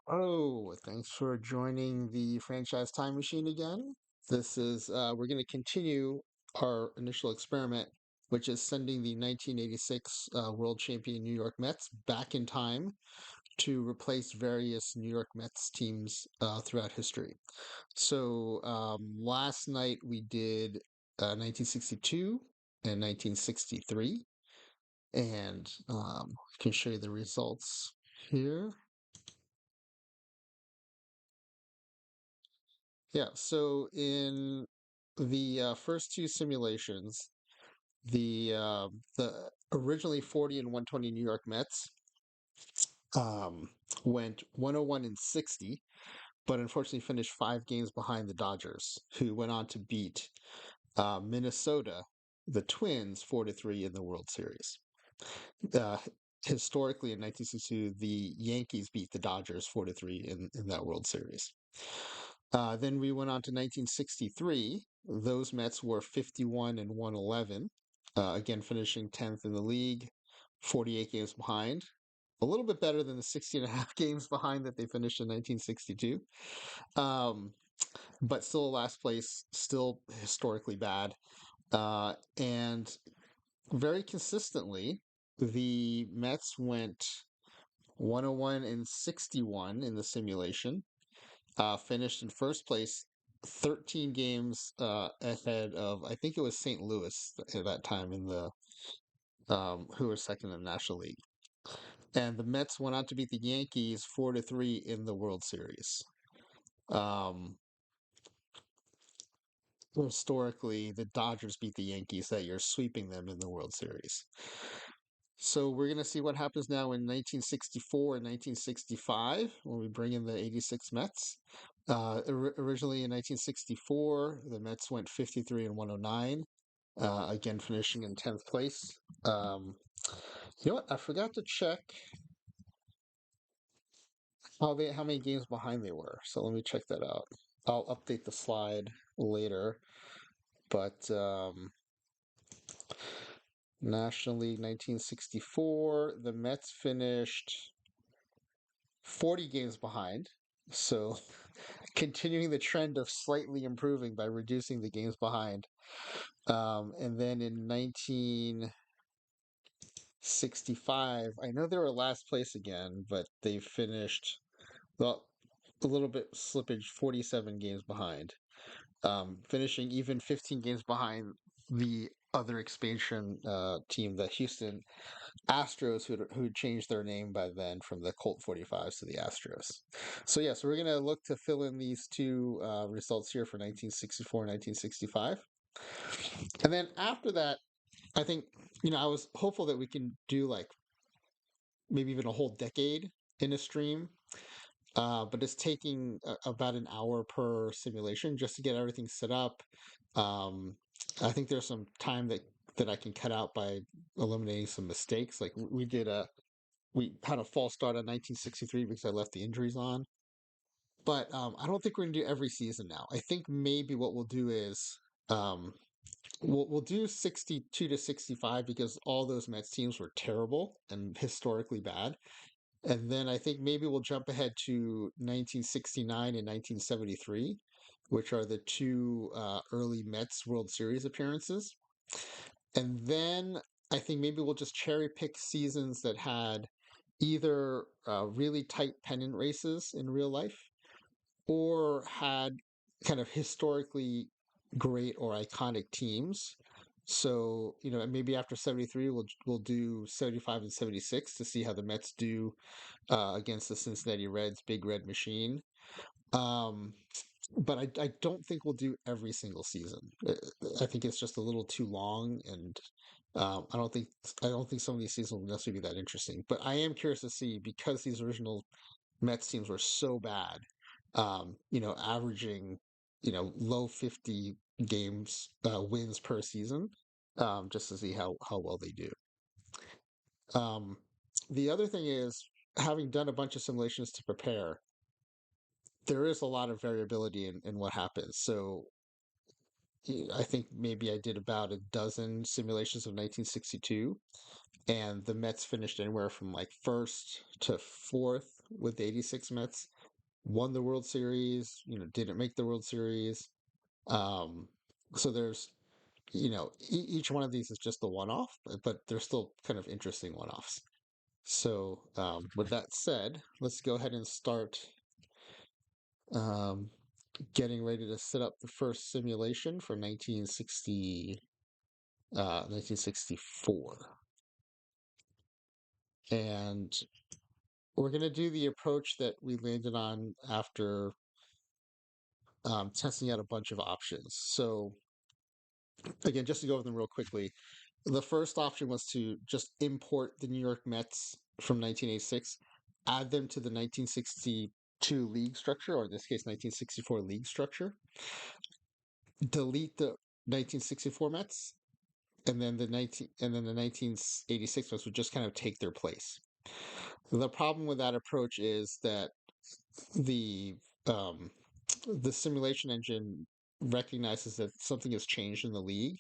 Oh, thanks for joining the franchise time machine again. We're going to continue our initial experiment, which is sending the 1986 world champion New York Mets back in time to replace various New York Mets teams throughout history. Last night we did 1962 and 1963, and I can show you the results here. Yeah, so in the first two simulations, the originally 40 and 120 New York Mets um, went 101 and 60, but unfortunately finished 5 games behind the Dodgers, who went on to beat Minnesota, the Twins, 4-3 in the World Series. Uh, Historically, in 1962, the Yankees beat the Dodgers 4-3 in that World Series. Then we went on to 1963. Those Mets were 51 and 111, again finishing 10th in the league, 48 games behind. A little bit better than the 60 and a half games behind that they finished in 1962. Um, but still last place, still historically bad. And very consistently, the Mets went 101 and 61 in the simulation, finished in first place, 13 games ahead of, I think it was St. Louis at that time in the who were second in the National League. And the Mets went on to beat the Yankees 4-3 in the World Series. Um, Historically, the Dodgers beat the Yankees that year, sweeping them in the World Series. So we're going to see what happens now in 1964 and 1965 when we bring in the 86 Mets. Originally in 1964, the Mets went 53 and 109, again finishing in 10th place. Um, you know what? I forgot to check how many games behind they were. So let me check that out. I'll update the slide later. But National League 1964, the Mets finished 40 games behind. So continuing the trend of slightly improving by reducing the games behind. And then in 1965, I know they were last place again, but they finished, well, a little bit slippage, 47 games behind, finishing even 15 games behind the other expansion team, the Houston Astros, who changed their name by then from the Colt 45s to the Astros. So yeah, so we're gonna look to fill in these two results here for 1964 and 1965, and then after that, I think I was hopeful that we can do like maybe even a whole decade in a stream. But it's taking about an hour per simulation just to get everything set up. Um, I think there's some time that I can cut out by eliminating some mistakes. Like we had a false start on 1963 because I left the injuries on. But I don't think we're gonna do every season now. I think maybe what we'll do is um, we'll do 62 to 65 because all those Mets teams were terrible and historically bad. And then I think maybe we'll jump ahead to 1969 and 1973, which are the two early Mets World Series appearances. And then I think maybe we'll just cherry pick seasons that had either really tight pennant races in real life or had kind of historically great or iconic teams. So, maybe after 73 we'll do 75 and 76 to see how the Mets do against the Cincinnati Reds big red machine. Um but I don't think we'll do every single season. I think it's just a little too long, and I don't think some of these seasons will necessarily be that interesting. But I am curious to see because these original Mets teams were so bad, averaging, low 50 games wins per season, just to see how well they do. Um, the other thing is, having done a bunch of simulations to prepare, there is a lot of variability in what happens. So I think maybe I did about a dozen simulations of 1962, and the Mets finished anywhere from like first to fourth with the 86 Mets. won the World Series, didn't make the World Series. Um, so there's, each one of these is just a one-off, but they're still kind of interesting one-offs. So, with that said, let's go ahead and start um, getting ready to set up the first simulation for 1964. And we're going to do the approach that we landed on after testing out a bunch of options. So, again, just to go over them real quickly, the first option was to just import the New York Mets from 1986, add them to the 1962 league structure, or in this case, 1964 league structure, delete the 1964 Mets, and then the 1986 Mets would just kind of take their place. The problem with that approach is that the um, the simulation engine recognizes that something has changed in the league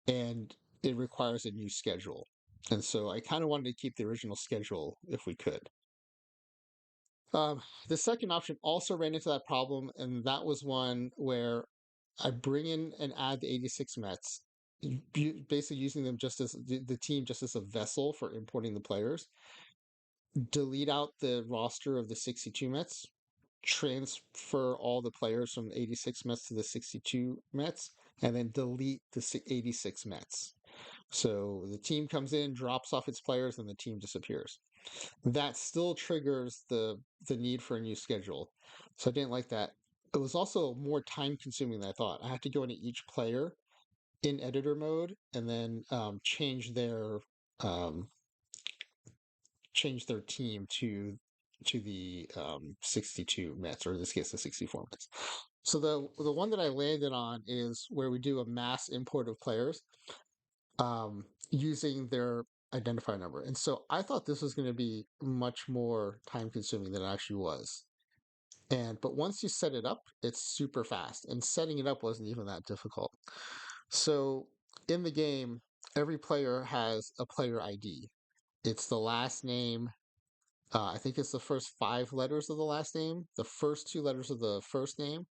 and it requires a new schedule. And so I kind of wanted to keep the original schedule if we could. The second option also ran into that problem, and that was one where I bring in and add the 86 Mets, basically using them just as the team just as a vessel for importing the players, delete out the roster of the 62 Mets, transfer all the players from the 86 Mets to the 62 Mets, and then delete the 86 Mets. So the team comes in, drops off its players, and the team disappears. That still triggers the need for a new schedule. So I didn't like that. It was also more time consuming than I thought. I had to go into each player in editor mode and then um, change their team to the 62 Mets, or in this case, the 64 Mets. So the one that I landed on is where we do a mass import of players using their identifier number. And so I thought this was going to be much more time consuming than it actually was. But once you set it up, it's super fast. And setting it up wasn't even that difficult. So in the game, every player has a player ID. It's the last name. I think it's the first 5 letters of the last name, the first 2 letters of the first name,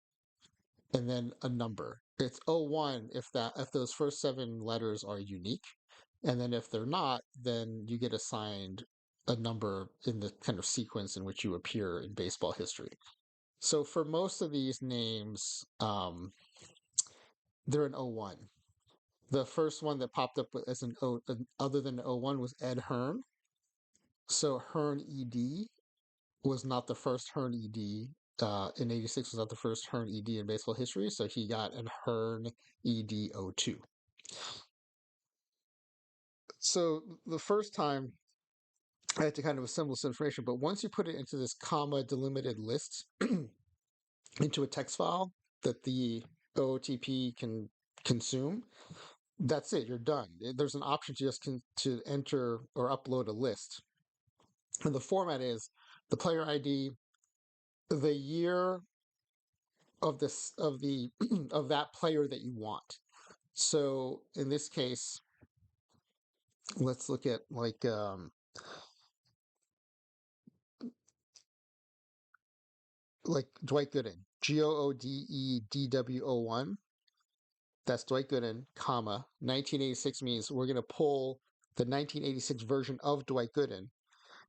and then a number. It's 01 if those first 7 letters are unique. And then if they're not, then you get assigned a number in the kind of sequence in which you appear in baseball history. So for most of these names, they're an 01. The first one that popped up as an O, other than 01, was Ed Hearn. So Hearn ED was not the first Hearn ED. In 86 was not the first Hearn ED in baseball history, so he got an Hearn ED 02. So the first time I had to kind of assemble this information, but once you put it into this comma delimited list into a text file that the OOTP can consume, that's it. You're done. There's an option to just to enter or upload a list, and the format is the player ID, the year of this of the of that player that you want. So in this case, let's look at like Dwight Gooden, GOODEDWO1. That's Dwight Gooden, comma 1986 means we're going to pull the 1986 version of Dwight Gooden,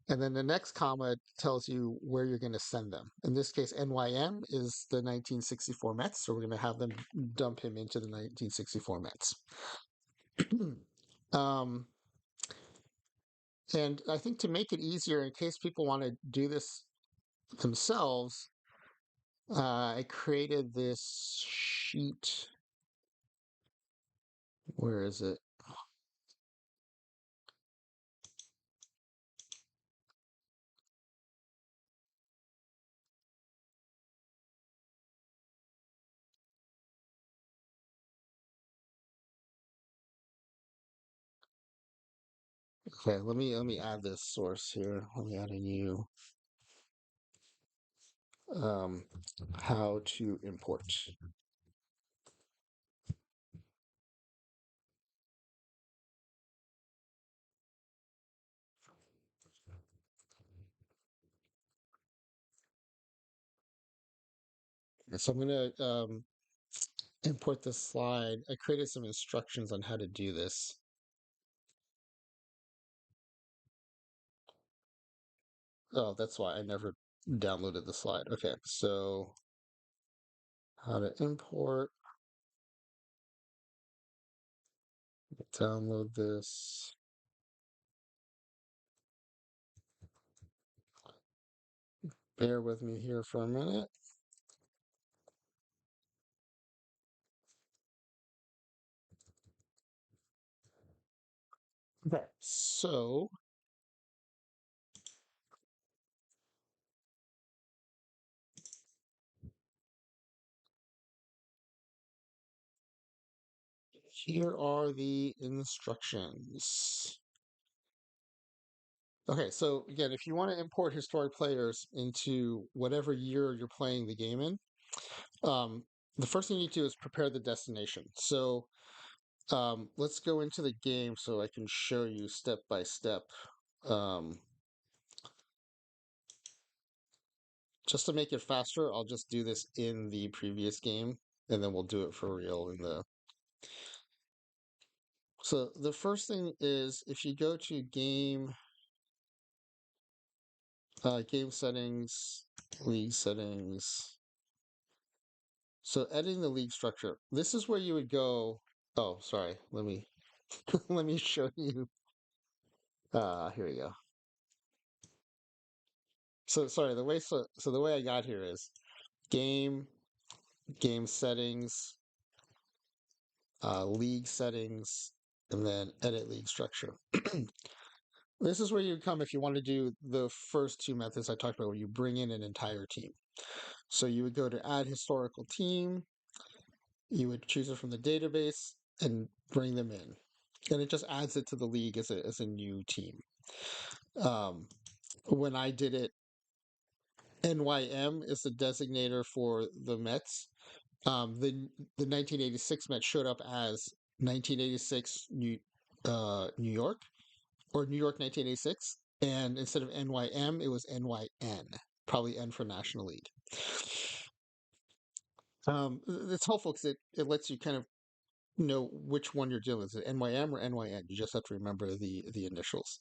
and then the next comma tells you where you're going to send them. In this case, NYM is the 1964 Mets, so we're going to have them dump him into the 1964 Mets. um, and I think to make it easier, in case people want to do this themselves, I created this sheet. Where is it? Okay, let me add this source here. Let me add a new um, how to import. So I'm going to import this slide. I created some instructions on how to do this. Oh, that's why I never downloaded the slide. Okay, so how to import, download this. Bear with me here for a minute. Okay, so here are the instructions. Okay, so again, if you want to import historic players into whatever year you're playing the game in, um, the first thing you need to do is prepare the destination. So let's go into the game so I can show you step by step. Um, just to make it faster, I'll just do this in the previous game, and then we'll do it for real in the. So the first thing is if you go to game settings, league settings. So editing the league structure. This is where you would go. Oh, sorry. Let me let me show you. Here we go. So sorry, the way I got here is game, game settings, league settings, and then edit league structure. This is where you come if you want to do the first two methods I talked about, where you bring in an entire team. So you would go to add historical team, you would choose it from the database and bring them in. And it just adds it to the league as a new team. Um, when I did it, NYM is the designator for the Mets. The 1986 Mets showed up as 1986 New York, or New York 1986, and instead of NYM, it was NYN, probably N for National League. It's helpful because it lets you kind of know which one you're dealing with. Is it NYM or NYN? You just have to remember the initials.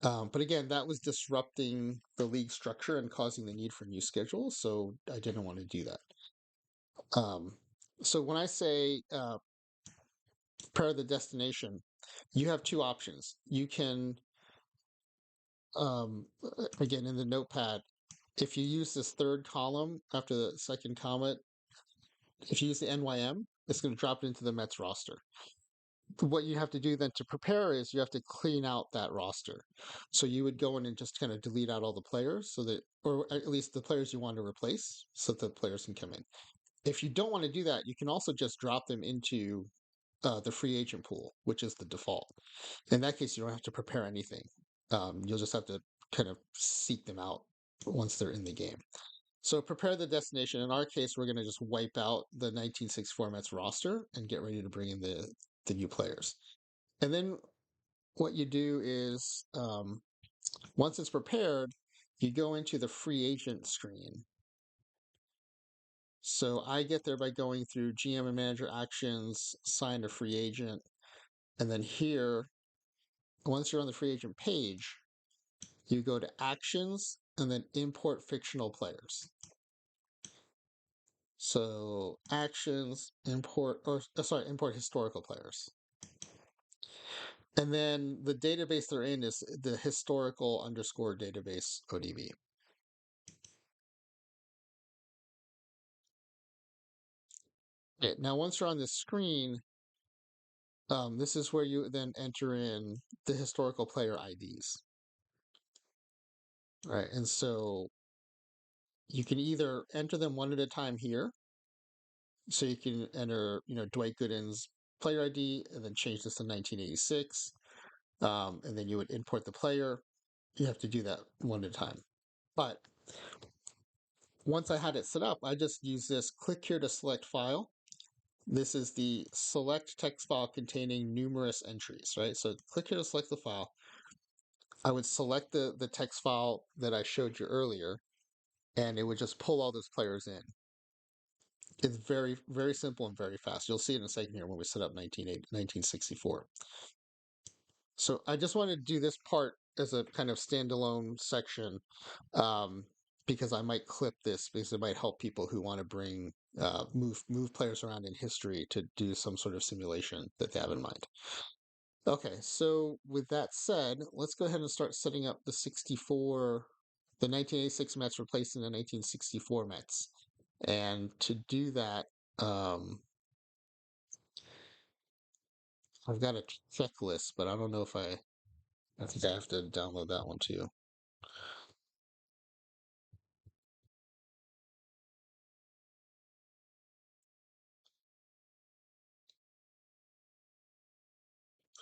But again, that was disrupting the league structure and causing the need for new schedules, so I didn't want to do that. So when I say pair the destination, you have two options. You can, again, in the notepad, if you use this third column after the second comment, if you use the NYM, it's going to drop it into the Mets roster. What you have to do then to prepare is you have to clean out that roster. So you would go in and just kind of delete out all the players so that, or at least the players you want to replace so that the players can come in. If you don't want to do that, you can also just drop them into the free agent pool, which is the default. In that case, you don't have to prepare anything. You'll just have to kind of seek them out once they're in the game. So prepare the destination. In our case, we're going to just wipe out the 1964 Mets roster and get ready to bring in the new players. And then what you do is once it's prepared, you go into the free agent screen. So I get there by going through GM and manager actions, sign a free agent, and then here, once you're on the free agent page, you go to actions and then import fictional players. So actions, import, import historical players. And then the database they're in is the historical underscore database ODB. Okay, now once you're on the screen, this is where you then enter in the historical player IDs. Right, and so you can either enter them one at a time here. So you can enter, Dwight Gooden's player ID and then change this to 1986. And then you would import the player. You have to do that one at a time. But once I had it set up, I just use this click here to select file. This is the select text file containing numerous entries, right? So click here to select the file. I would select the text file that I showed you earlier, and it would just pull all those players in. It's very, very simple and very fast. You'll see it in a second here when we set up 1964. So I just wanted to do this part as a kind of standalone section, um, because I might clip this because it might help people who want to bring move players around in history to do some sort of simulation that they have in mind. Okay, so with that said, let's go ahead and start setting up the 1986 Mets replacing the 1964 Mets. And to do that, um, I've got a checklist, but I don't know if I think I have to download that one too.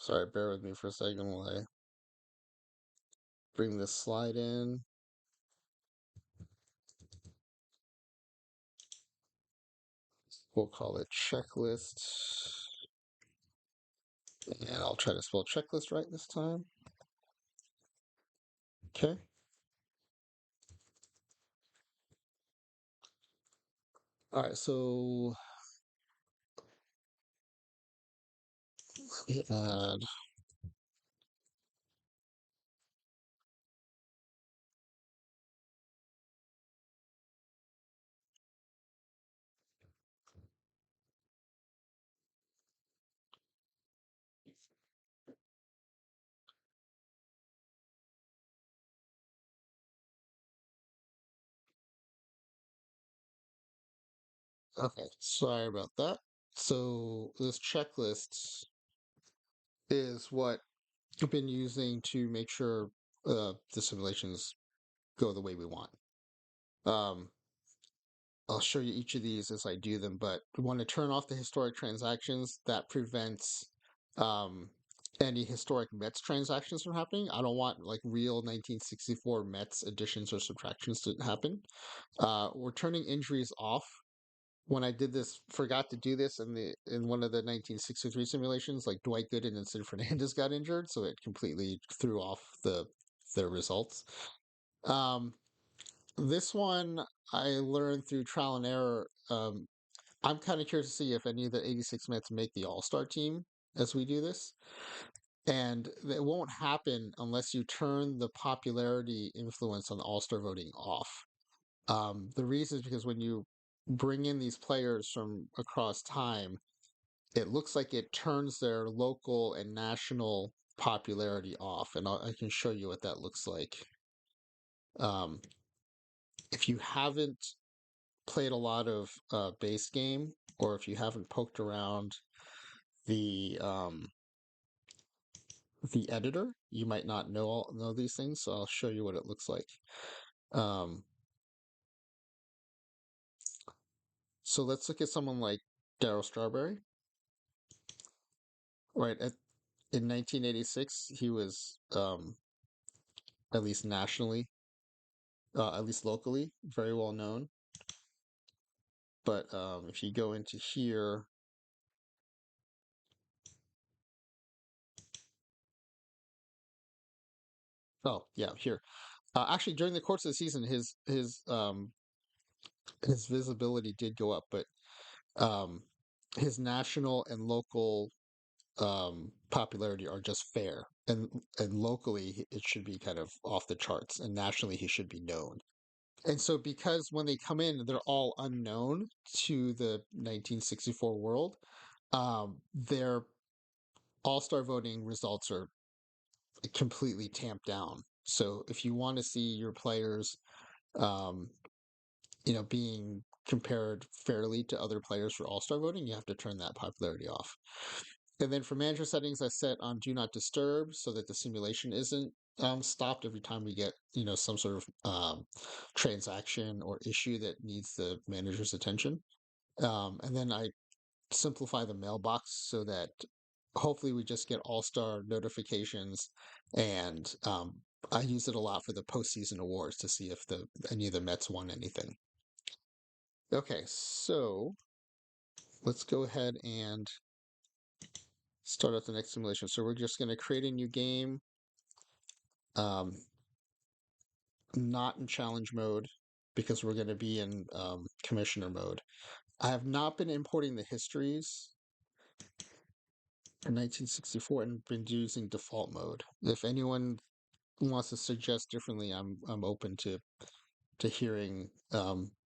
Sorry, bear with me for a second while I bring this slide in. We'll call it checklist. And I'll try to spell checklist right this time. Okay. All right, so let me add. Okay, sorry about that. So this checklist is what I've been using to make sure the simulations go the way we want. Um, I'll show you each of these as I do them, but we want to turn off the historic transactions. That prevents um, any historic Mets transactions from happening. I don't want like real 1964 Mets additions or subtractions to happen. We're turning injuries off. When I did this, forgot to do this in one of the 1963 simulations. Like Dwight Gooden and Sid Fernandez got injured, so it completely threw off the results. Um, this one I learned through trial and error. I'm kind of curious to see if any of the 86 Mets make the All Star team as we do this. And it won't happen unless you turn the popularity influence on All Star voting off. The reason is because when you bring in these players from across time, it looks like it turns their local and national popularity off. And I can show you what that looks like. Um, if you haven't played a lot of base game, or if you haven't poked around the um, the editor, you might not know these things. So I'll show you what it looks like. Um, so let's look at someone like Darryl Strawberry. Right in 1986, he was at least nationally, at least locally, very well known. But if you go into here, oh yeah, here. Actually, during the course of the season, his visibility did go up, but um, his national and local popularity are just fair, and locally it should be kind of off the charts, and nationally he should be known. And so, because when they come in, they're all unknown to the 1964 world, their all-star voting results are completely tamped down. So if you want to see your players, um, being compared fairly to other players for all-star voting, you have to turn that popularity off. And then for manager settings, I set on do not disturb so that the simulation isn't stopped every time we get some sort of transaction or issue that needs the manager's attention. And then I simplify the mailbox so that hopefully we just get all-star notifications, and I use it a lot for the postseason awards to see if any of the Mets won anything. Okay, so let's go ahead and start out the next simulation. So we're just going to create a new game, um, not in challenge mode because we're going to be in commissioner mode. I have not been importing the histories in 1964 and been using default mode. If anyone wants to suggest differently, I'm open to hearing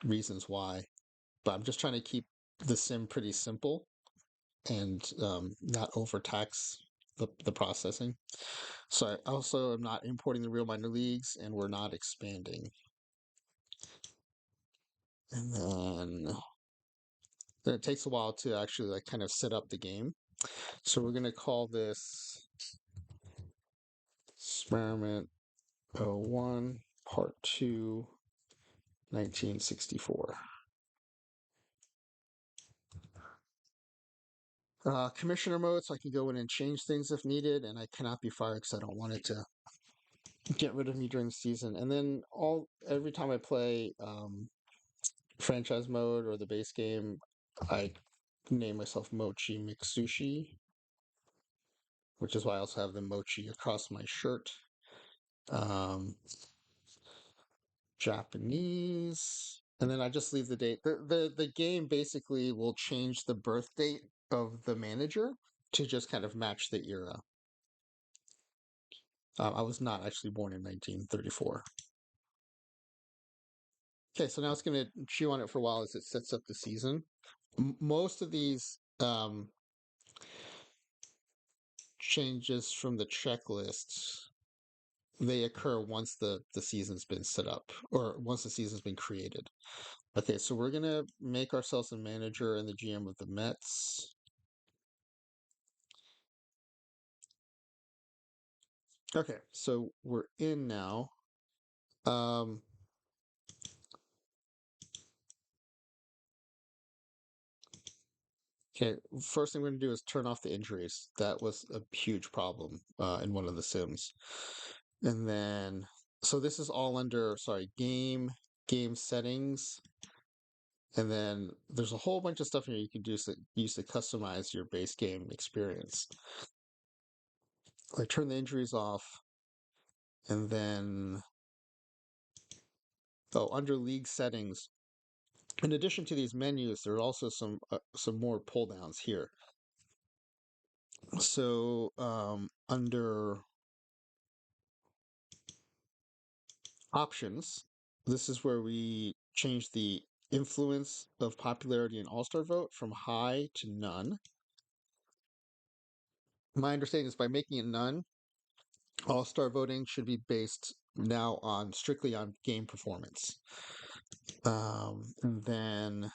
reasons why. But I'm just trying to keep the sim pretty simple and not overtax the processing. So I also am not importing the real minor leagues, and we're not expanding. And then it takes a while to actually like kind of set up the game. So we're gonna call this experiment 01 part 2 1964. Commissioner mode, so I can go in and change things if needed, and I cannot be fired because I don't want it to get rid of me during the season. And then every time I play franchise mode or the base game, I name myself Mochi Mixushi, which is why I also have the mochi across my shirt. Um, Japanese, and then I just leave the date. The game basically will change the birth date of the manager to just kind of match the era. I was not actually born in 1934. Okay, so now it's going to chew on it for a while as it sets up the season. Most of these changes from the checklist, they occur once the season's been set up or once the season's been created. Okay, so we're gonna make ourselves a manager and the GM of the Mets. Okay, so we're in now. Um, okay, first thing we're gonna do is turn off the injuries. That was a huge problem in one of the sims. And then, so this is all under, sorry, game settings. And then there's a whole bunch of stuff here you can do to use to customize your base game experience. Like turn the injuries off, and then under league settings. In addition to these menus, there are also some more pull downs here. So under options, this is where we change the influence of popularity in All-Star vote from high to none. My understanding is by making it none, All-Star voting should be based now on strictly on game performance. And then,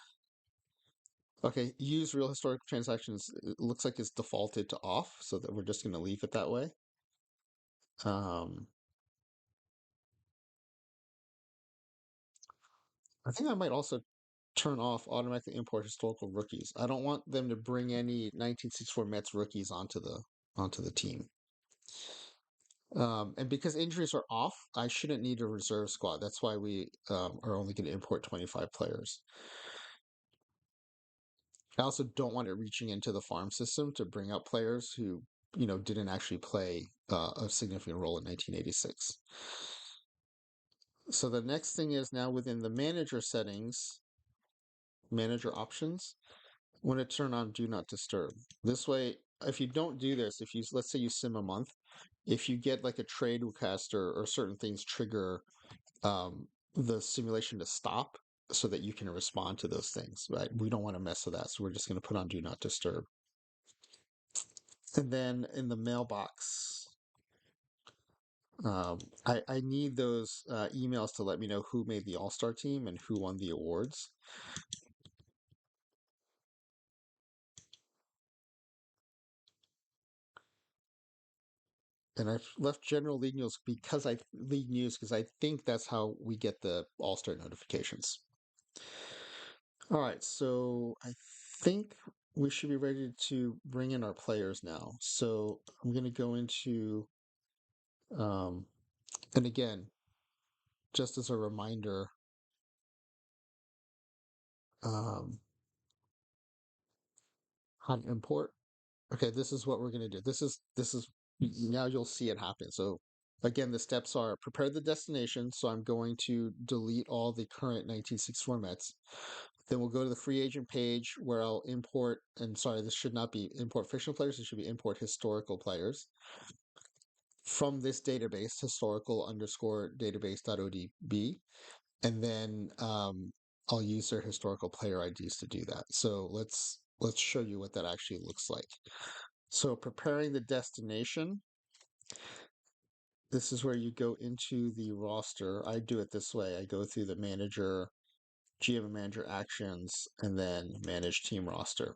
okay, use real historical transactions. It looks like it's defaulted to off, so that we're just going to leave it that way. I think I might also turn off automatically import historical rookies. I don't want them to bring any 1964 Mets rookies onto the team. And because injuries are off, I shouldn't need a reserve squad. That's why we are only going to import 25 players. I also don't want it reaching into the farm system to bring up players who, didn't actually play a significant role in 1986. So the next thing is now within the manager settings, manager options, I want to turn on do not disturb. This way, if you don't do this, if you let's say you sim a month, if you get like a trade request or certain things trigger the simulation to stop so that you can respond to those things, right? We don't want to mess with that, so we're just going to put on do not disturb. And then in the mailbox, I need those emails to let me know who made the All-Star team and who won the awards. And I've left general league news because I think that's how we get the All-Star notifications. All right, so I think we should be ready to bring in our players now. So I'm going to go into, and again, just as a reminder, um, how to import. Okay, this is what we're going to do. This is now you'll see it happen. So again, the steps are prepare the destination. So I'm going to delete all the current 1964 Mets. Then we'll go to the free agent page where I'll import, and sorry, this should not be import fictional players, it should be import historical players from this database, historical underscore database.odb. And then I'll use their historical player IDs to do that. So let's show you what that actually looks like. So preparing the destination, this is where you go into the roster. I do it this way. I go through the manager, GM and manager actions, and then manage team roster.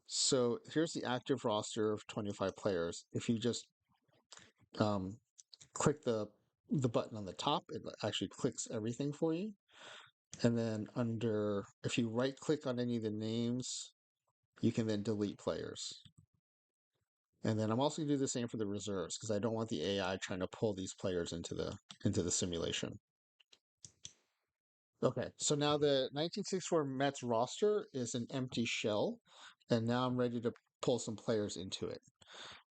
So here's the active roster of 25 players. If you just um, click the button on the top, it actually clicks everything for you. And then under, if you right click on any of the names, you can then delete players. And then I'm also gonna do the same for the reserves because I don't want the AI trying to pull these players into the simulation. Okay, so now the 1964 Mets roster is an empty shell, and now I'm ready to pull some players into it.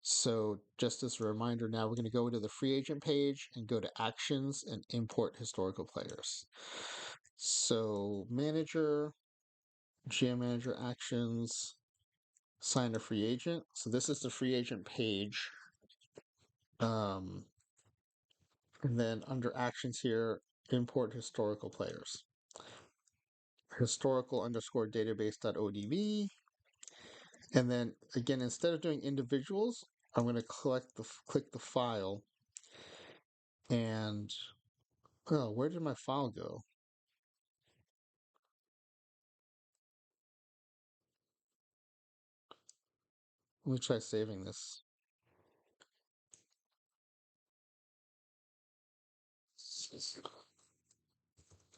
So just as a reminder, now we're going to go into the free agent page and go to actions and import historical players. So manager, GM manager actions, sign a free agent. So this is the free agent page. And then under actions here, import historical players. Historical underscore database.odb. And then again, instead of doing individuals, I'm going to click the file. And oh, where did my file go? Let me try saving this.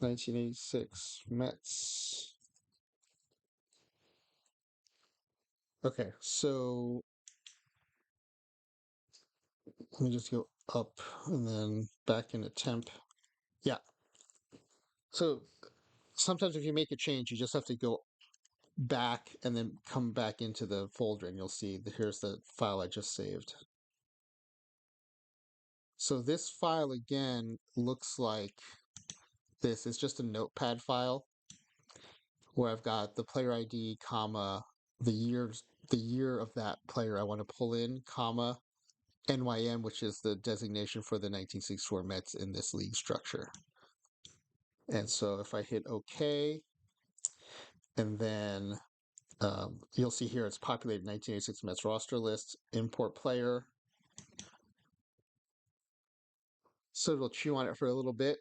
1986 Mets. Okay, so let me just go up and then back into temp. Yeah. So sometimes if you make a change, you just have to go back and then come back into the folder and you'll see that here's the file I just saved. So this file again looks like this. It's just a notepad file where I've got the player ID, comma, the year of that player I want to pull in, comma, NYM, which is the designation for the 1964 Mets in this league structure. And so if I hit OK, and then you'll see here it's populated 1986 Mets roster list, import player. So it'll chew on it for a little bit,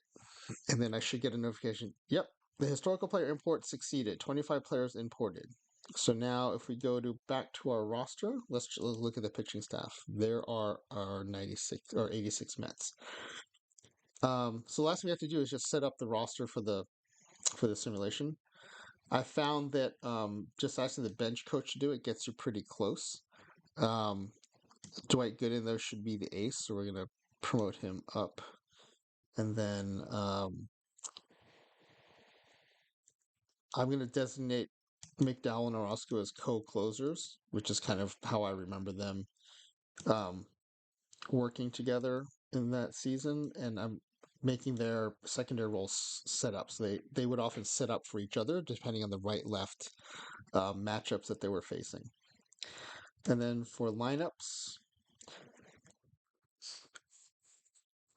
and then I should get a notification. Yep, the historical player import succeeded. 25 players imported. So now if we go to back to our roster, let's look at the pitching staff. There are our 96 or 86 Mets. So the last thing we have to do is just set up the roster for the simulation. I found that just asking the bench coach to do it gets you pretty close. Um, Dwight Gooden, though, should be the ace, so we're going to promote him up. And then I'm going to designate McDowell and Orozco as co-closers, which is kind of how I remember them um, working together in that season. And I'm making their secondary roles set up. So they would often set up for each other depending on the right-left matchups that they were facing. And then for lineups,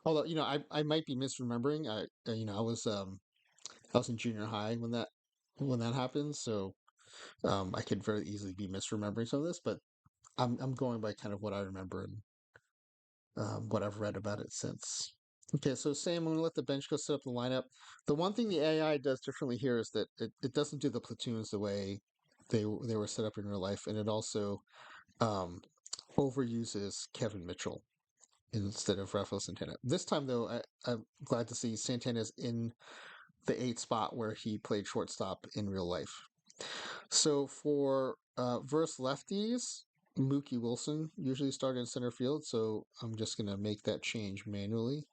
although I might be misremembering. I was in junior high when that happened, so I could very easily be misremembering some of this. But I'm going by kind of what I remember and what I've read about it since. Okay, so Sam, I'm going to let the bench go set up the lineup. The one thing the AI does differently here is that it doesn't do the platoons the way they were set up in real life, and it also um, overuses Kevin Mitchell instead of Rafael Santana. This time, though, I'm glad to see Santana's in the 8th spot where he played shortstop in real life. So for verse lefties, Mookie Wilson usually started in center field, so I'm just going to make that change manually.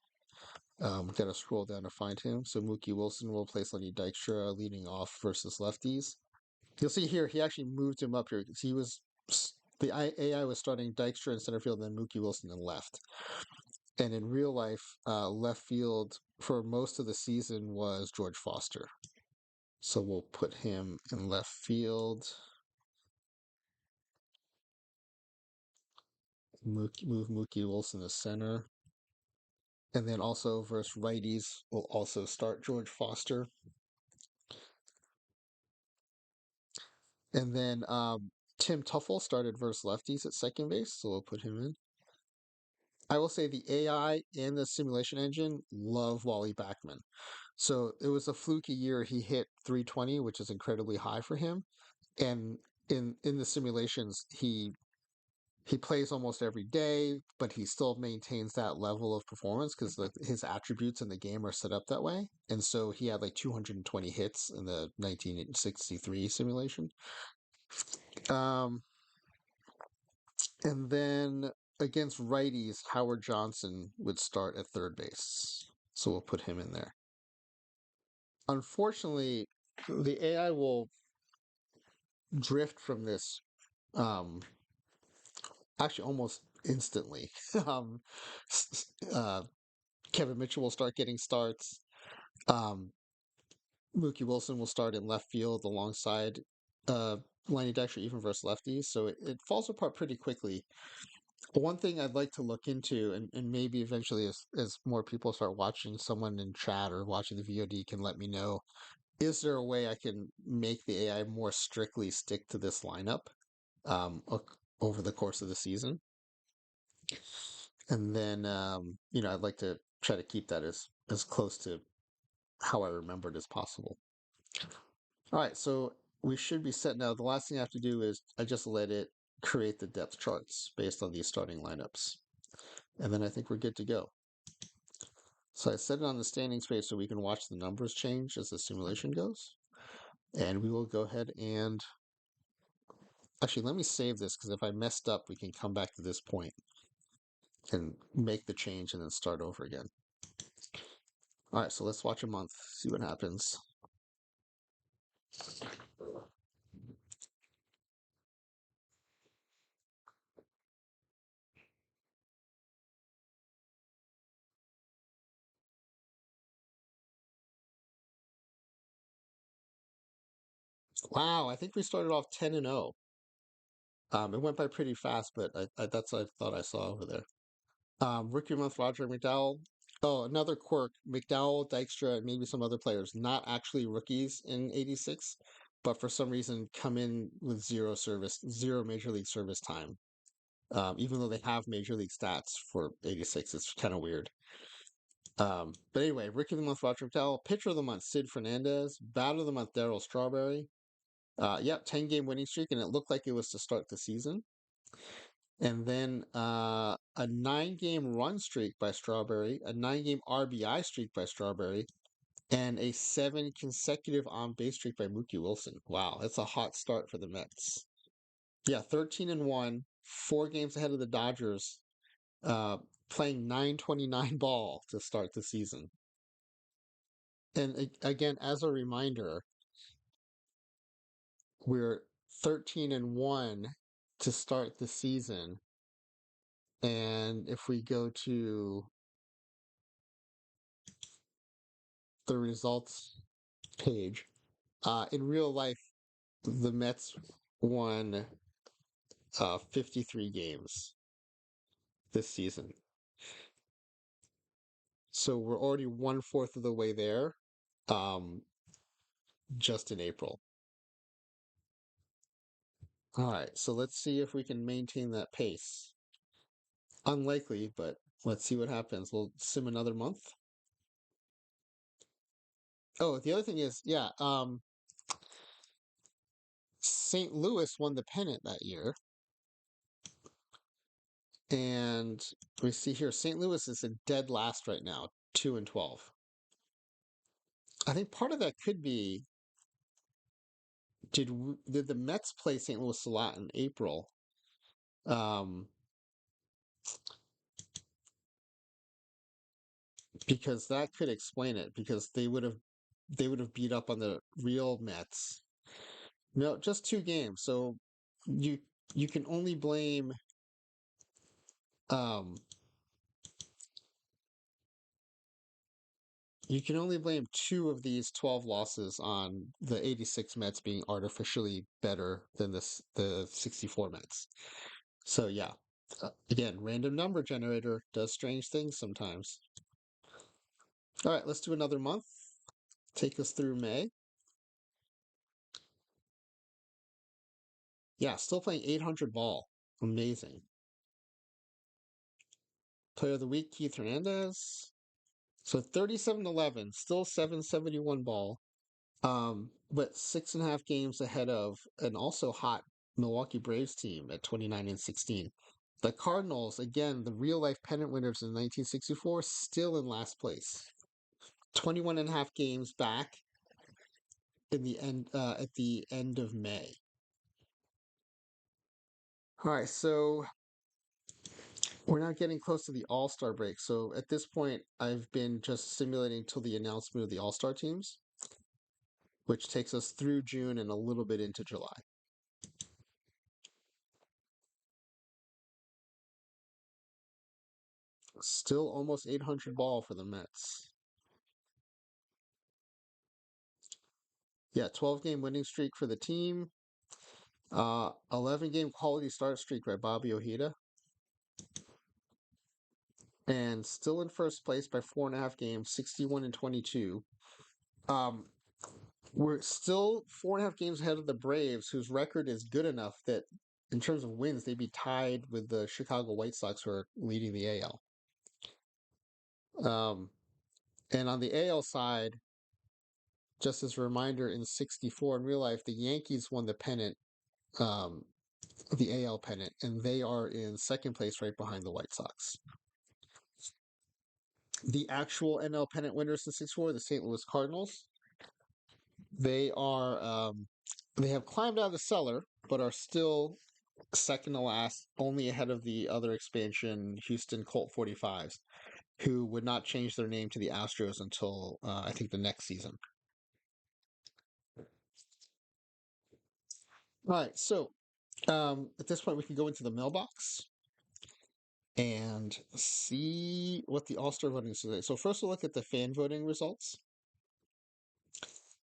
Got to scroll down to find him. So Mookie Wilson will place Lenny Dykstra leading off versus lefties. You'll see here he actually moved him up here because the AI was starting Dykstra in center field, and then Mookie Wilson in left. And in real life, left field for most of the season was George Foster. So we'll put him in left field. Move Mookie Wilson to center. And then also versus righties, we'll also start George Foster. And then Tim Tuffle started versus lefties at second base, so we'll put him in. I will say the AI and the simulation engine love Wally Backman. So it was a fluky year. He hit 320, which is incredibly high for him. And in the simulations, he plays almost every day, but he still maintains that level of performance because his attributes in the game are set up that way. And so he had like 220 hits in the 1963 simulation. Um, and then against righties, Howard Johnson would start at third base. So we'll put him in there. Unfortunately, the AI will drift from this actually almost instantly. um, uh, Kevin Mitchell will start getting starts. Um, Mookie Wilson will start in left field alongside Lenny Dykstra, even versus lefties. So it falls apart pretty quickly. One thing I'd like to look into, and maybe eventually as more people start watching, someone in chat or watching the VOD can let me know, is there a way I can make the AI more strictly stick to this lineup over the course of the season? And then, I'd like to try to keep that as close to how I remembered as possible. All right, so we should be set now. The last thing I have to do is I just let it create the depth charts based on these starting lineups. And then I think we're good to go. So I set it on the standing space so we can watch the numbers change as the simulation goes. And we will go ahead and actually let me save this because if I messed up, we can come back to this point and make the change and then start over again. All right, so let's watch a month, see what happens. Wow, I think we started off 10-0. It went by pretty fast, but that's what I thought I saw over there. Rookie of the month, Roger McDowell. Oh, another quirk. McDowell, Dykstra, and maybe some other players, not actually rookies in 86, but for some reason come in with zero major league service time. Even though they have major league stats for 86, it's kind of weird. But anyway, Rookie of the month, Roger McDowell. Pitcher of the month, Sid Fernandez. Batter of the month, Darryl Strawberry. 10-game winning streak, and it looked like it was to start the season. And then a 9-game run streak by Strawberry, a 9-game RBI streak by Strawberry, and a 7 consecutive on base streak by Mookie Wilson. Wow, that's a hot start for the Mets. Yeah, 13-1, 4 games ahead of the Dodgers, playing 929 ball to start the season. And again, as a reminder, we're 13-1 to start the season. And if we go to the results page, in real life, the Mets won 53 games this season. So we're already 1/4 of the way there, um, just in April. All right, so let's see if we can maintain that pace. Unlikely, but let's see what happens. We'll sim another month. Oh, the other thing is, yeah, St. Louis won the pennant that year. And we see here, St. Louis is in dead last right now, 2-12. I think part of that could be did the Mets play St. Louis a lot in April? Um, because that could explain it. Because they would have beat up on the real Mets. No, just 2 games. So you you can only blame um You can only blame two of these 12 losses on the 86 Mets being artificially better than the 64 Mets. So yeah, again, random number generator does strange things sometimes. All right, let's do another month. Take us through May. Yeah, still playing 800 ball. Amazing. Player of the week, Keith Hernandez. So 37-11, still 771 ball. But 6.5 games ahead of an also hot Milwaukee Braves team at 29-16. The Cardinals, again, the real life pennant winners in 1964, still in last place. 21.5 games back in the end at the end of May. All right, so we're now getting close to the All-Star break. So at this point, I've been just simulating till the announcement of the All-Star teams, which takes us through June and a little bit into July. Still almost 800 ball for the Mets. Yeah, 12-game winning streak for the team. 11-game quality start streak by Bobby Ojeda. And still in first place by 4.5 games, 61-22. Um, we're still 4.5 games ahead of the Braves, whose record is good enough that in terms of wins, they'd be tied with the Chicago White Sox, who are leading the AL. And on the AL side, just as a reminder, in '64 in real life, the Yankees won the pennant, um, the AL pennant, and they are in second place right behind the White Sox. The actual NL pennant winners in '64, the St. Louis Cardinals, they are they have climbed out of the cellar, but are still second to last, only ahead of the other expansion Houston Colt 45s, who would not change their name to the Astros until I think the next season. All right, so at this point, we can go into the mailbox and see what the All Star voting is today. So first, we'll look at the fan voting results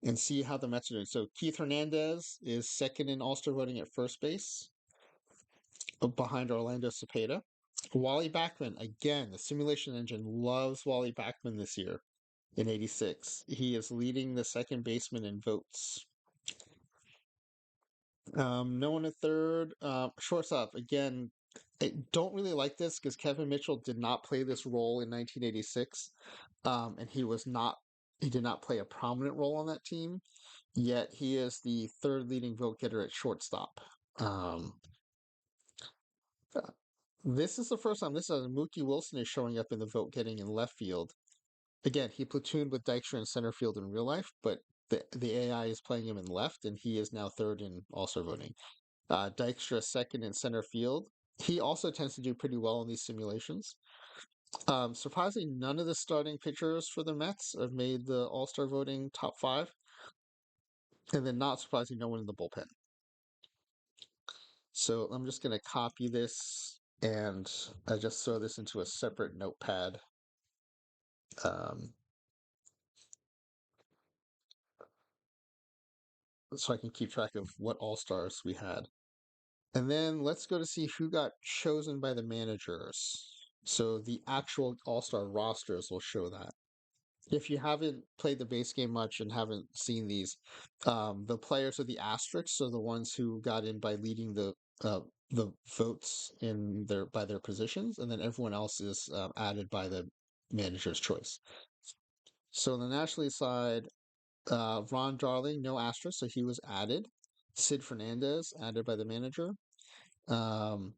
and see how the Mets are doing. So Keith Hernandez is second in All Star voting at first base, behind Orlando Cepeda. Wally Backman, again, the simulation engine loves Wally Backman this year in '86. He is leading the second baseman in votes. No one at third. Shortstop, again, I don't really like this because Kevin Mitchell did not play this role in 1986, and he did not play a prominent role on that team, yet he is the third leading vote getter at shortstop. Um, this is the first time this is Mookie Wilson is showing up in the vote getting in left field. Again, he platooned with Dykstra in center field in real life, but the AI is playing him in left, and he is now third in All-Star voting. Dykstra second in center field. He also tends to do pretty well in these simulations. Surprisingly, none of the starting pitchers for the Mets have made the All-Star voting top five. And then, not surprising, no one in the bullpen. So I'm just going to copy this and I just throw this into a separate notepad. So I can keep track of what All-Stars we had. And then let's go to see who got chosen by the managers. So the actual All-Star rosters will show that. If you haven't played the base game much and haven't seen these, the players are the asterisks, so the ones who got in by leading the votes in their positions, and then everyone else is added by the manager's choice. So on the National League side, Ron Darling, no asterisk, so he was added. Sid Fernandez, added by the manager, um,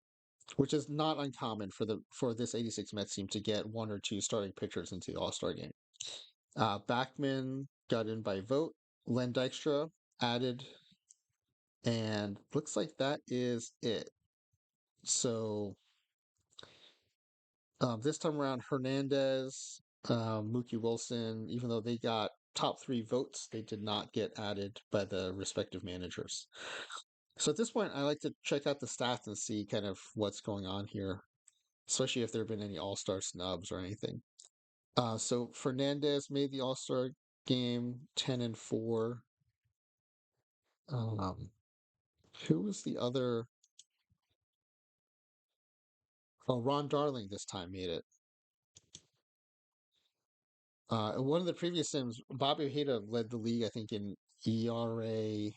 which is not uncommon for this '86 Mets team to get one or two starting pitchers into the All Star game. Backman got in by vote. Len Dykstra added, and looks like that is it. So this time around, Hernandez, Mookie Wilson, even though they got top three votes, they did not get added by the respective managers. So at this point, I like to check out the stats and see kind of what's going on here, especially if there have been any all-star snubs or anything. So Fernandez made the All-Star game 10-4. Um, who was the other? Oh, Ron Darling this time made it. In one of the previous sims, Bobby Ojeda led the league, I think, in ERA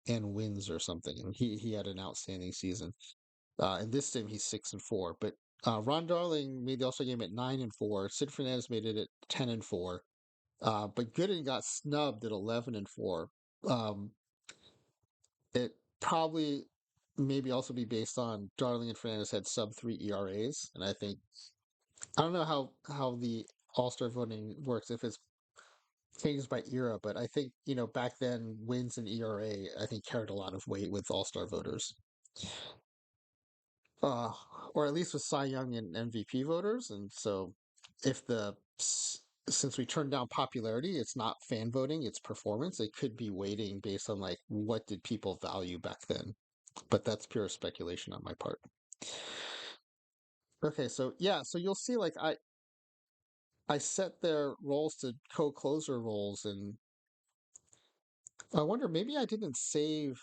and wins or something, and he had an outstanding season. In this sim, he's 6-4. But Ron Darling made the All-Star game at 9-4. Sid Fernandez made it at 10-4. But Gooden got snubbed at 11-4. Um, it probably maybe also be based on Darling and Fernandez had sub 3 ERAs, and I don't know how the All Star voting works if it's changes by era, but I think back then wins and ERA I think carried a lot of weight with All Star voters, uh, or at least with Cy Young and MVP voters, and so if the since we turned down popularity, it's not fan voting, it's performance. It could be weighting based on like what did people value back then, but that's pure speculation on my part. Okay, so yeah, so you'll see like I set their roles to co-closer roles, and I wonder maybe I didn't save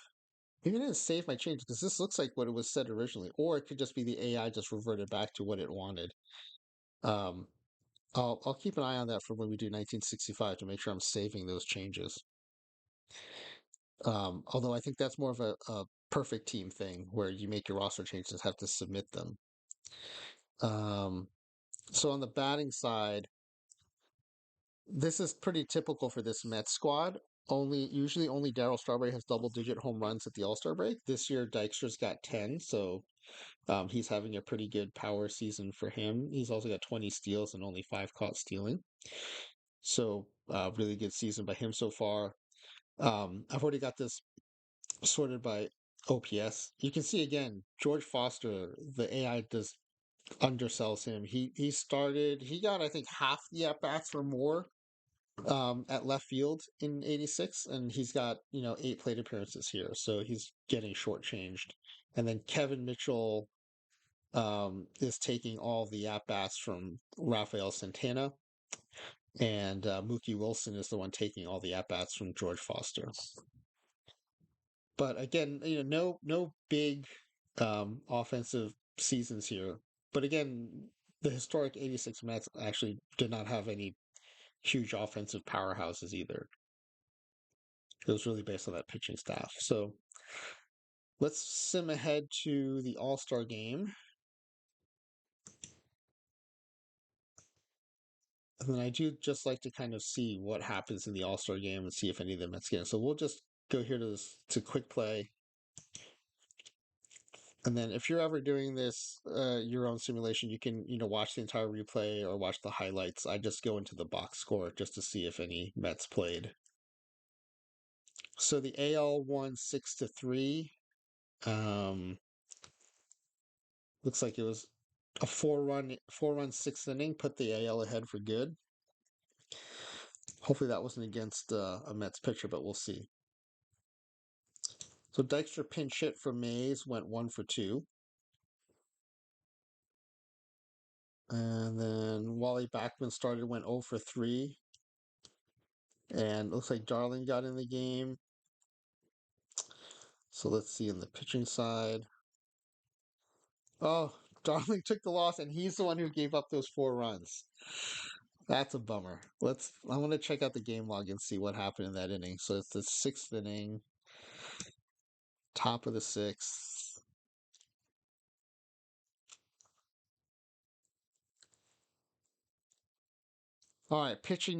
my change because this looks like what it was set originally, or it could just be the AI just reverted back to what it wanted. Um, I'll keep an eye on that for when we do 1965 to make sure I'm saving those changes. Although I think that's more of a perfect team thing where you make your roster changes, have to submit them. Um, so on the batting side, this is pretty typical for this Mets squad. Usually only Darryl Strawberry has double-digit home runs at the All-Star break. This year Dykstra's got 10, so he's having a pretty good power season for him. He's also got 20 steals and only 5 caught stealing. So really good season by him so far. I've already got this sorted by OPS. You can see again, George Foster, the AI does undersells him. He got I think half the at bats or more at left field in '86, and he's got 8 plate appearances here, so he's getting shortchanged. And then Kevin Mitchell is taking all the at bats from Rafael Santana, and Mookie Wilson is the one taking all the at bats from George Foster. But again, no big offensive seasons here. But again, the historic '86 Mets actually did not have any huge offensive powerhouses either. It was really based on that pitching staff. So let's sim ahead to the All Star game. And then I do just like to kind of see what happens in the All Star game and see if any of the Mets get in. So we'll just go here to quick play. And then if you're ever doing this, your own simulation, you can, watch the entire replay or watch the highlights. I just go into the box score just to see if any Mets played. So the AL won 6-3. Um, looks like it was a four run sixth inning, put the AL ahead for good. Hopefully that wasn't against a Mets pitcher, but we'll see. So Dykstra pinch hit for Mays, went 1-for-2. And then Wally Backman started, went 0-for-3. And looks like Darling got in the game. So let's see in the pitching side. Oh, Darling took the loss, and he's the one who gave up those 4 runs. That's a bummer. I want to check out the game log and see what happened in that inning. So it's the 6th inning, top of the 6th. All right, pitching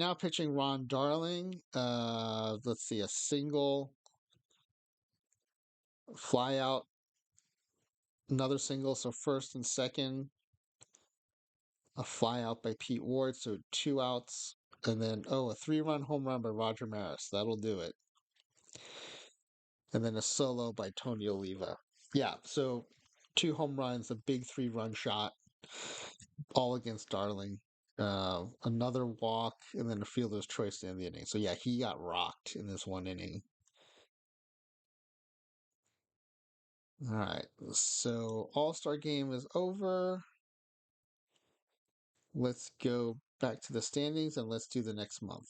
Ron Darling. Let's see, a single, fly out, another single. So first and second, a fly out by Pete Ward. So 2 outs, and then a 3-run home run by Roger Maris. That'll do it. And then a solo by Tony Oliva. Yeah, so 2 home runs, a big 3-run shot, all against Darling. Another walk, and then a fielder's choice to end the inning. So yeah, he got rocked in this one inning. All right, so All Star game is over. Let's go back to the standings and let's do the next month.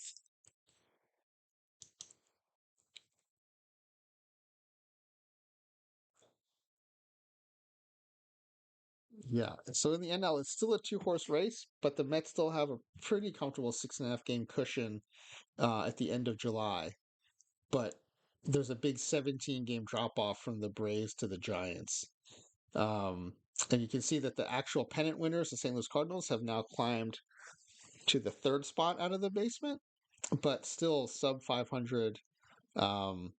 Yeah. So in the NL, it's still a two-horse race, but the Mets still have a pretty comfortable 6.5 game cushion at the end of July. But there's a big 17 game drop off from the Braves to the Giants. Um, and you can see that the actual pennant winners, the St. Louis Cardinals, have now climbed to the third spot out of the basement, but still sub 500. Um,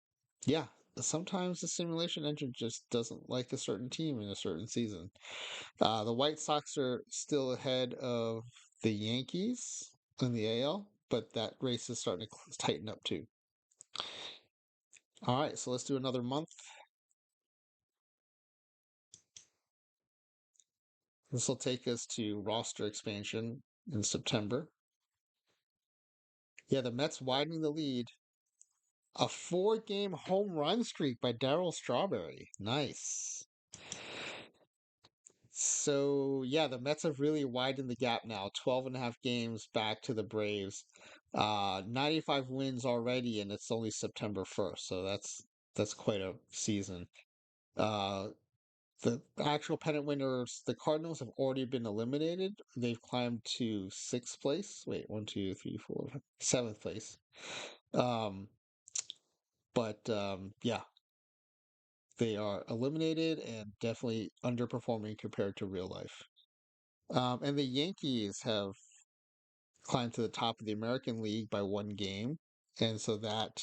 yeah, sometimes the simulation engine just doesn't like a certain team in a certain season. The White Sox are still ahead of the Yankees in the AL, but that race is starting to tighten up too. All right, so let's do another month. This will take us to roster expansion in September. Yeah, the Mets widening the lead. A 4 game home run streak by Darryl Strawberry. Nice. So, yeah, the Mets have really widened the gap now. 12.5 games back to the Braves. 95 wins already, and it's only September 1st. So that's quite a season. Uh, the actual pennant winners, the Cardinals have already been eliminated. They've climbed to sixth place. Wait, one, two, three, four, seventh place. Um, but yeah, they are eliminated and definitely underperforming compared to real life. And the Yankees have climbed to the top of the American League by 1 game, and so that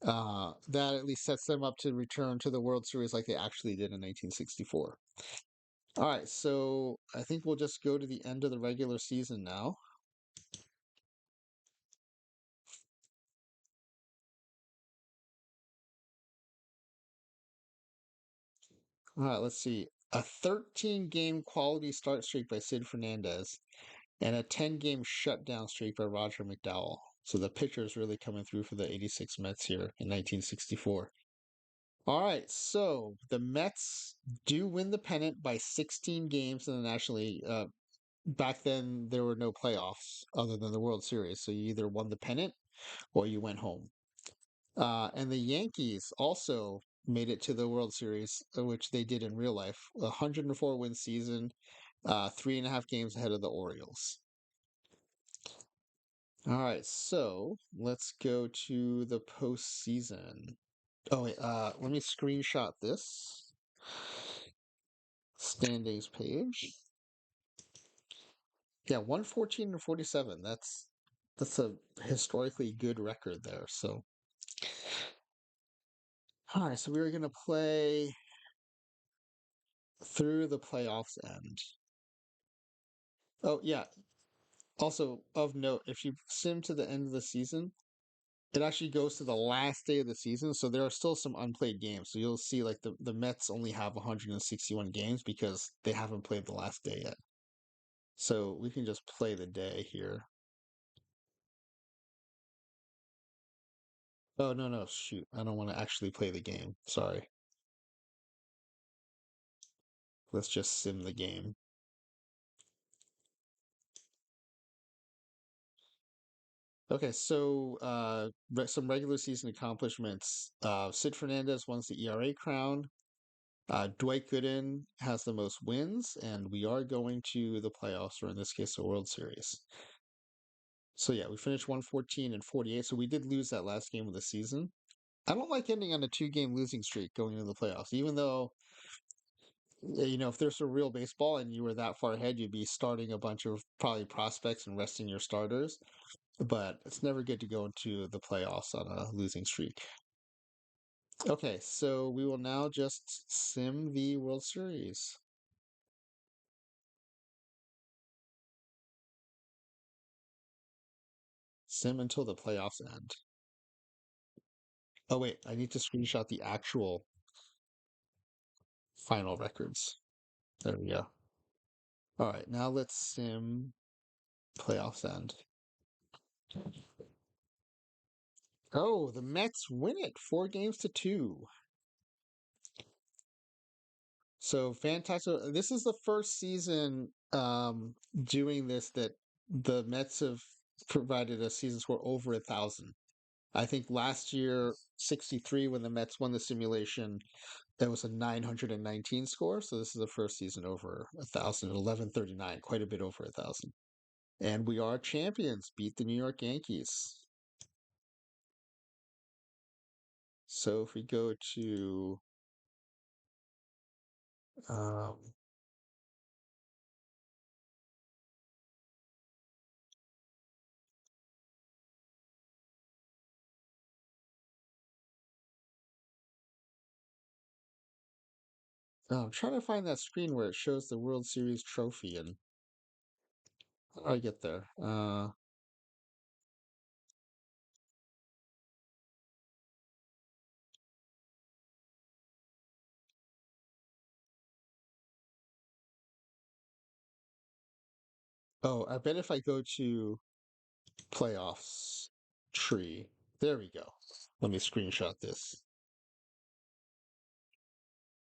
at least sets them up to return to the World Series like they actually did in 1964. All right, so I think we'll just go to the end of the regular season now. All right, let's see. A 13 game quality start streak by Sid Fernandez and a 10 game shutdown streak by Roger McDowell. So the pitchers really coming through for the 86 Mets here in 1964. All right, so the Mets do win the pennant by 16 games in the National League. Back then, there were no playoffs other than the World Series, so you either won the pennant or you went home. And the Yankees also made it to the World Series, which they did in real life. 104 win season, 3.5 games ahead of the Orioles. All right, so let's go to the postseason. Oh wait, let me screenshot this standings page. Yeah, 114-47. That's a historically good record there. So, all right, so we're gonna play through the playoffs end. Oh yeah. Also of note, if you sim to the end of the season, it actually goes to the last day of the season, so there are still some unplayed games. So you'll see like the Mets only have 161 games because they haven't played the last day yet. So we can just play the day here. Oh no, no, shoot. I don't want to actually play the game. Sorry. Let's just sim the game. Okay, so some regular season accomplishments. Sid Fernandez wins the ERA crown. Dwight Gooden has the most wins, and we are going to the playoffs, or in this case, the World Series. So yeah, we finished 114-48. So we did lose that last game of the season. I don't like ending on a 2 game losing streak going into the playoffs, even though if there's a real baseball and you were that far ahead, you'd be starting a bunch of probably prospects and resting your starters. But it's never good to go into the playoffs on a losing streak. Okay, so we will now just sim the World Series. Sim until the playoffs end. Oh wait, I need to screenshot the actual final records. There we go. All right, now let's sim playoffs end. Oh, the Mets win it 4 games to 2. So fantastic. This is the first season doing this that the Mets have provided a season score over 1,000. I think last year, 63, when the Mets won the simulation, that was a 919 score. So this is the first season over 1,000, 1139, quite a bit over 1,000. And we are champions, beat the New York Yankees. So if we go to um, I'm trying to find that screen where it shows the World Series trophy, and how do I get there? Oh, I bet if I go to playoffs tree, there we go. Let me screenshot this.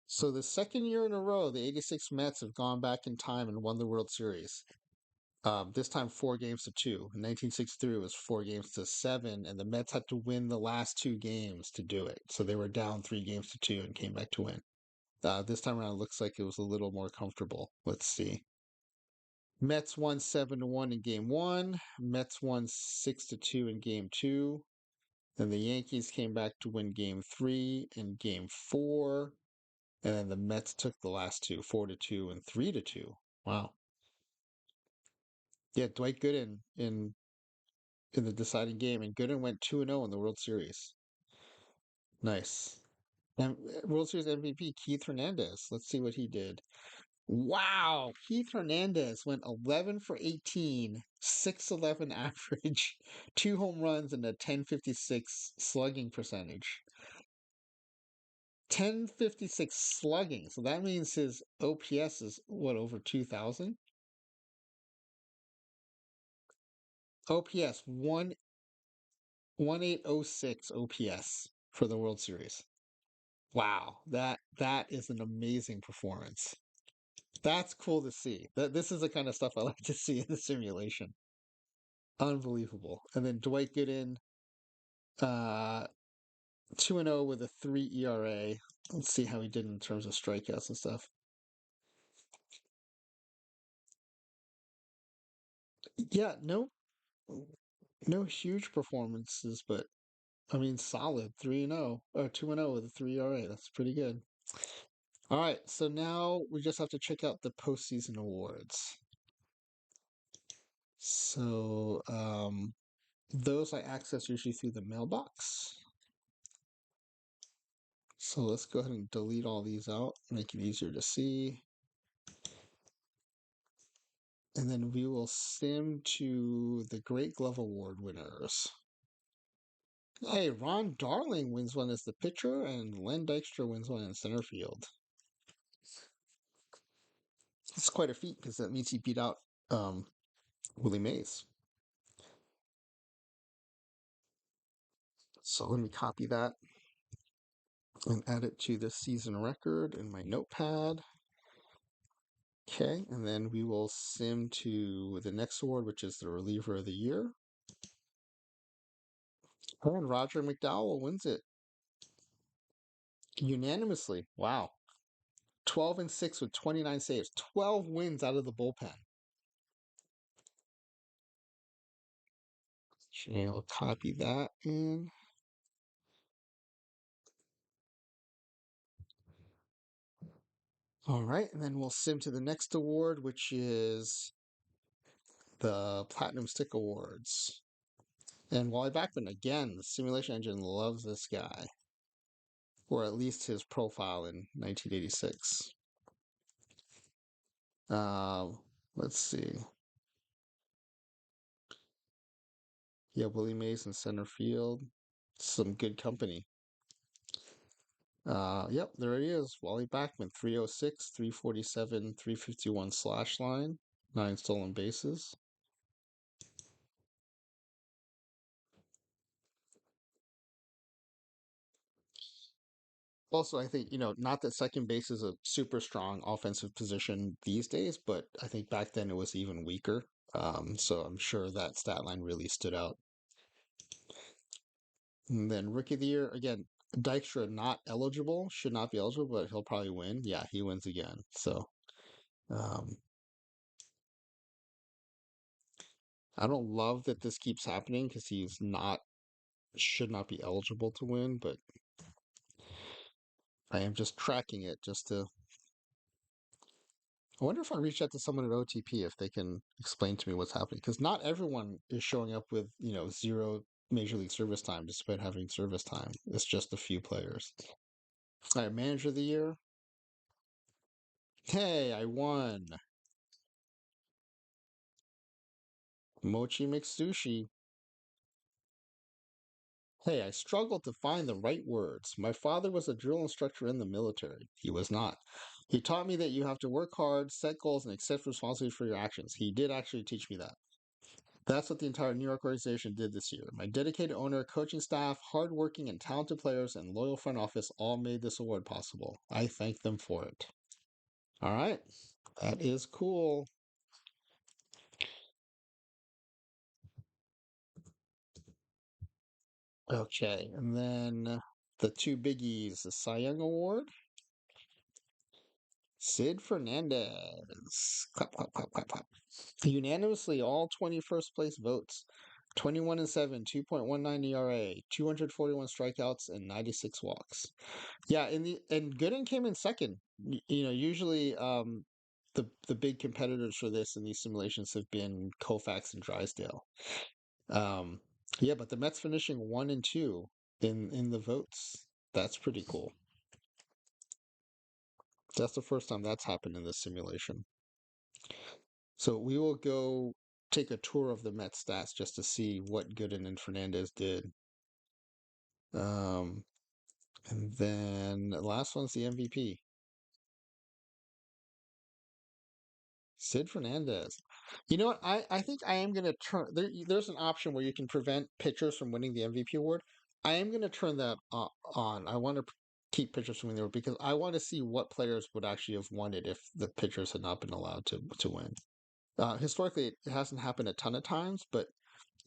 So the second year in a row, the 86 Mets have gone back in time and won the World Series. This time 4 games to 2. In 1963, it was 4 games to 7, and the Mets had to win the last 2 games to do it. So they were down 3 games to 2 and came back to win. This time around, it looks like it was a little more comfortable. Let's see. Mets won 7-1 in game one. Mets won 6-2 in game two. Then the Yankees came back to win game three and game four. And then the Mets took the last two, 4-2 and 3-2. Wow. Yeah, Dwight Gooden in the deciding game, and Gooden went 2-0 in the World Series. Nice. And World Series MVP Keith Hernandez. Let's see what he did. Wow, Keith Hernandez went 11 for 18, 611 average, 2 home runs, and a 1056 slugging percentage. 1056 slugging. So that means his OPS is what, over 2,000? OPS 1806 OPS for the World Series. Wow, that is an amazing performance. That's cool to see. That this is the kind of stuff I like to see in the simulation. Unbelievable. And then Dwight Gooden, uh, 2-0 with a 3 ERA. Let's see how he did in terms of strikeouts and stuff. Yeah, no huge performances, but I mean solid 3-0 or 2-0 with a 3 ERA. That's pretty good. All right, so now we just have to check out the postseason awards. So those I access usually through the mailbox. So let's go ahead and delete all these out, make it easier to see. And then we will sim to the Great Glove Award winners. Hey, Ron Darling wins one as the pitcher, and Len Dykstra wins one in center field. It's quite a feat because that means he beat out Willie Mays. So let me copy that and add it to the season record in my notepad. Okay, and then we will sim to the next award, which is the reliever of the year. And Roger McDowell wins it unanimously. Wow. 12-6 with 29 saves, 12 wins out of the bullpen. Okay, I'll copy that in. All right, and then we'll sim to the next award, which is the Platinum Stick Awards. And Wally Backman, again, the simulation engine loves this guy, or at least his profile in 1986. Uh, let's see. Yeah, Willie Mays in center field. Some good company. Yep, there he is. Wally Backman, 306, 347, 351 slash line, 9 stolen bases. Also, I think, not that second base is a super strong offensive position these days, but I think back then it was even weaker. So I'm sure that stat line really stood out. And then Rookie of the Year, again, Dykstra not eligible, should not be eligible, but he'll probably win. Yeah, he wins again. So um, I don't love that this keeps happening because he's not should not be eligible to win, but I am just tracking it just to. I wonder if I reach out to someone at OTP if they can explain to me what's happening because not everyone is showing up with zero major league service time despite having service time. It's just a few players. All right, Manager of the Year. Hey, I won. Mochi McSushi. Hey, I struggled to find the right words. My father was a drill instructor in the military. He was not. He taught me that you have to work hard, set goals, and accept responsibility for your actions. He did actually teach me that. That's what the entire New York organization did this year. My dedicated owner, coaching staff, hardworking and talented players, and loyal front office all made this award possible. I thank them for it. All right. That is cool. Okay. And then the two biggies, the Cy Young Award. Sid Fernandez. Clap, clap, clap, clap, clap. Unanimously, all 21st place votes. 21 and 7, 2.19 ERA, 241 strikeouts, and 96 walks. Yeah, and Gooden came in second. Usually the big competitors for this in these simulations have been Koufax and Drysdale. Um, yeah, but the Mets finishing 1 and 2 in the votes. That's pretty cool. That's the first time that's happened in this simulation. So we will go take a tour of the Mets stats just to see what Gooden and Fernandez did. Um, and then the last one's the MVP. Sid Fernandez. You know what? I think I am going to turn there's an option where you can prevent pitchers from winning the MVP award. I am going to turn that on. I want to keep pitchers from winning the award because I want to see what players would actually have won it if the pitchers had not been allowed to win. Historically, it hasn't happened a ton of times, but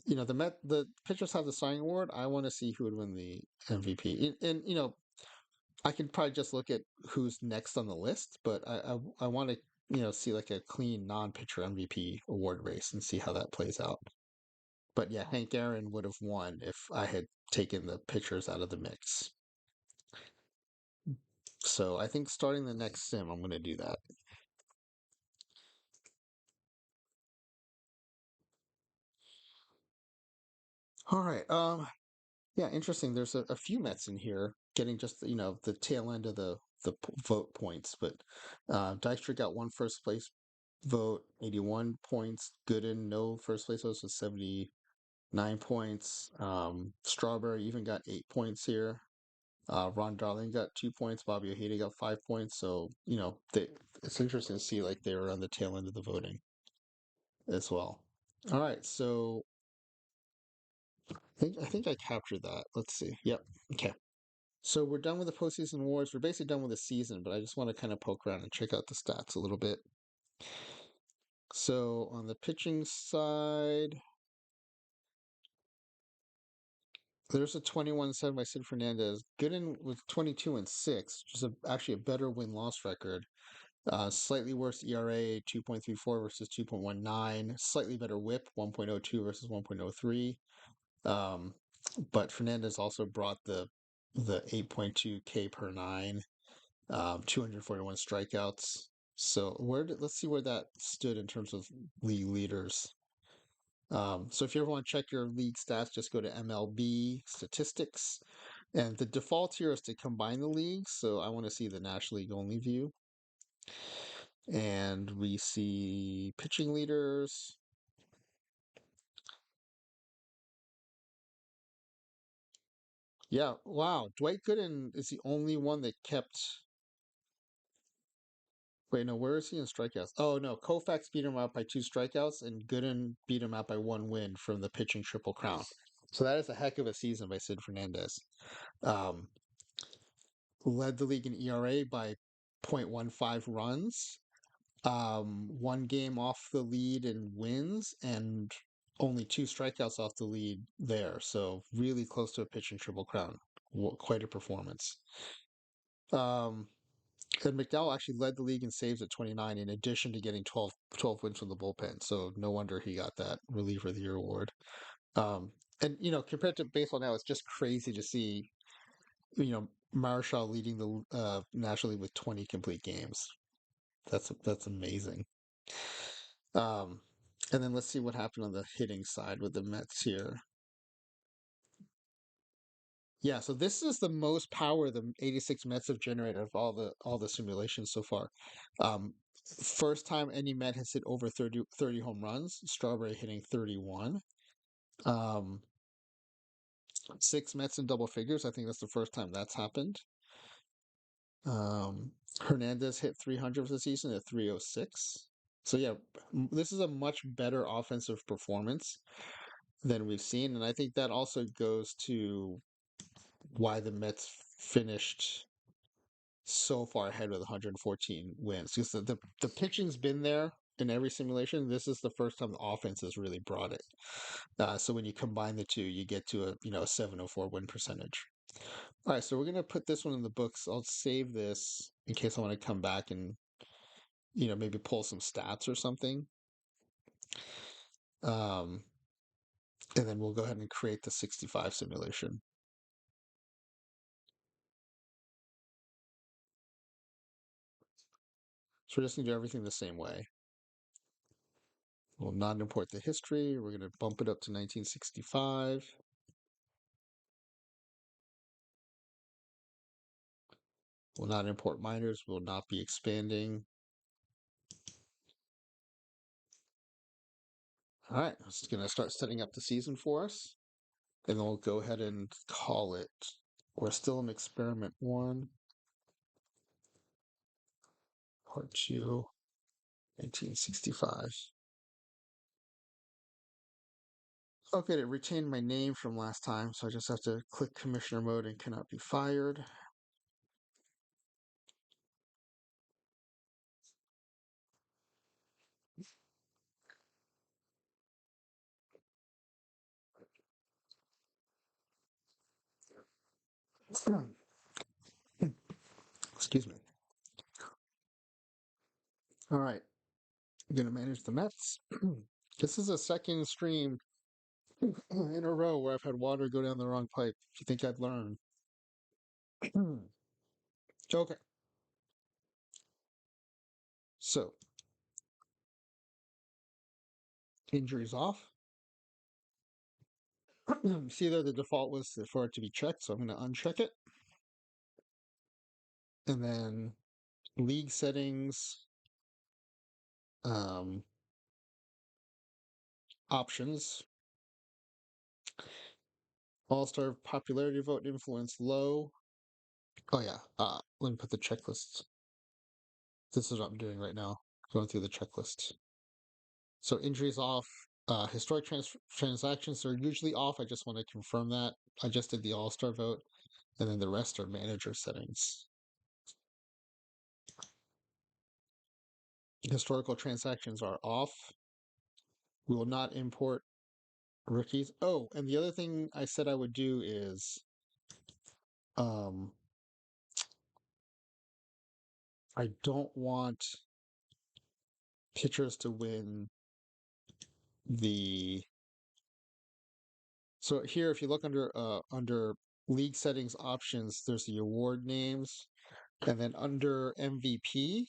the pitchers have the signing award. I want to see who would win the MVP. And I could probably just look at who's next on the list, but I want to see like a clean non-pitcher MVP award race and see how that plays out. But yeah, Hank Aaron would have won if I had taken the pitchers out of the mix. So I think starting the next sim, I'm going to do that. All right. Yeah, interesting. There's a few Mets in here getting just the tail end of the vote points, but Dykstra got one first place vote, 81 points. Gooden no first place votes with 79 points. Strawberry even got 8 points here. Ron Darling got 2 points. Bobby Ojeda got 5 points. So it's interesting to see like they were on the tail end of the voting as well. All right, so I think I captured that. Let's see. Yep. Okay. So we're done with the postseason awards. We're basically done with the season, but I just want to kind of poke around and check out the stats a little bit. So on the pitching side, there's a 21-7 by Sid Fernandez. Gooden with 22 and 6, which is actually a better win-loss record. Slightly worse ERA, 2.34 versus 2.19. Slightly better WHIP, 1.02 versus 1.03. But Fernandez also brought the 8.2 K per nine, 241 strikeouts. So let's see where that stood in terms of league leaders. So if you ever want to check your league stats, just go to MLB statistics. And the default here is to combine the leagues. So I want to see the National League only view. And we see pitching leaders. Yeah, wow. Dwight Gooden is the only one that kept. Wait, no, where is he in strikeouts? Oh, no. Koufax beat him out by 2 strikeouts, and Gooden beat him out by 1 win from the pitching triple crown. So that is a heck of a season by Sid Fernandez. Um, Led the league in ERA by 0.15 runs, one game off the lead in wins and only two strikeouts off the lead there. So really close to a pitching triple crown. Quite a performance. Um, and McDowell actually led the league in saves at 29, in addition to getting 12 wins from the bullpen. So no wonder he got that reliever of the year award. Um, and compared to baseball now, it's just crazy to see Marshall leading the National League with 20 complete games. That's amazing. Um, and then let's see what happened on the hitting side with the Mets here. Yeah, so this is the most power the 86 Mets have generated of all the simulations so far. Um, First time any Met has hit over 30 home runs. Strawberry hitting 31. Um, Six Mets in double figures. I think that's the first time that's happened. Hernandez hit 300 for the season at 306. So yeah, this is a much better offensive performance than we've seen, and I think that also goes to why the Mets finished so far ahead with 114 wins, because the pitching's been there in every simulation. This is the first time the offense has really brought it. So when you combine the two, you get to a 704 win percentage. All right, so we're gonna put this one in the books. I'll save this in case I want to come back and maybe pull some stats or something. Um, and then we'll go ahead and create the 65 simulation. So we're just gonna do everything the same way. We'll not import the history. We're gonna bump it up to 1965. We'll not import minors. We'll not be expanding. All right, it's going to start setting up the season for us. And then we'll go ahead and call it. We're still in experiment 1, part 2, 1965. Okay, it retained my name from last time, so I just have to click commissioner mode and cannot be fired. Excuse me. All right, I'm going to manage the Mets. This is a second stream in a row where I've had water go down the wrong pipe. Do you think I'd learn? Okay, so injuries off. See there, the default was for it to be checked, so I'm going to uncheck it. And then league settings, um, options, all-star popularity vote influence low. Oh yeah, let me put the checklist. This is what I'm doing right now, going through the checklist. So injuries off, historic transactions are usually off. I just want to confirm that. I just did the all-star vote, and then the rest are manager settings. Historical transactions are off. We will not import rookies. Oh, and the other thing I said I would do is um I don't want pitchers to win the so here if you look under league settings options, there's the award names, and then under MVP,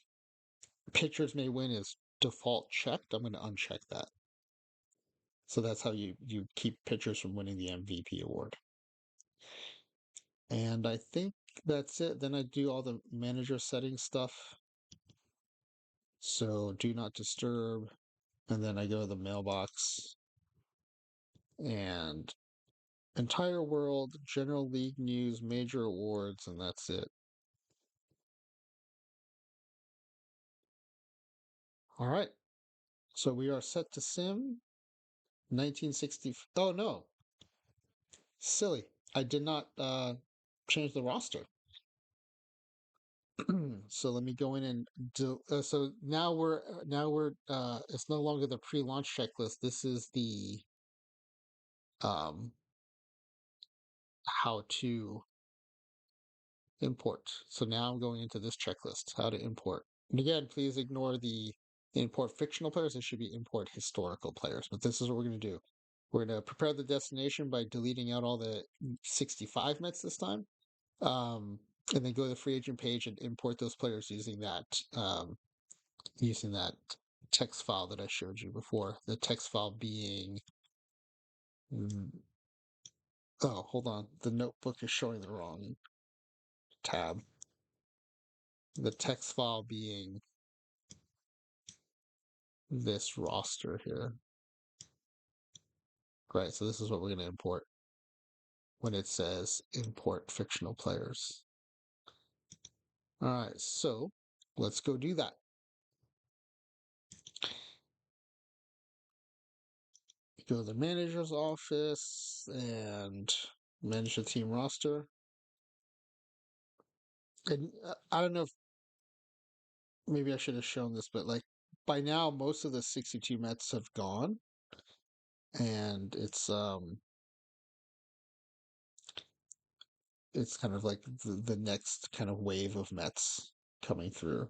pitchers may win is default checked. I'm going to uncheck that. So that's how you keep pitchers from winning the MVP award. And I think that's it. Then I do all the manager settings stuff. So do not disturb, and then I go to the mailbox and entire world, general league news, major awards, and that's it. All right. So we are set to sim 1960. Oh no, silly. I did not change the roster. So let me go in and so now we're it's no longer the pre-launch checklist. This is the um how to import. So now I'm going into this checklist, how to import. And again, please ignore the import fictional players. It should be import historical players. But this is what we're going to do. We're going to prepare the destination by deleting out all the 65 Mets this time. Um, and then go to the free agent page and import those players using that text file that I showed you before. The text file being, mm, oh, hold on. The notebook is showing the wrong tab. The text file being this roster here. Right, so this is what we're going to import when it says import fictional players. All right, so let's go do that. Go to the manager's office and manage the team roster. And I don't know if maybe I should have shown this, but like by now most of the 62 Mets have gone, and it's kind of like the next kind of wave of Mets coming through.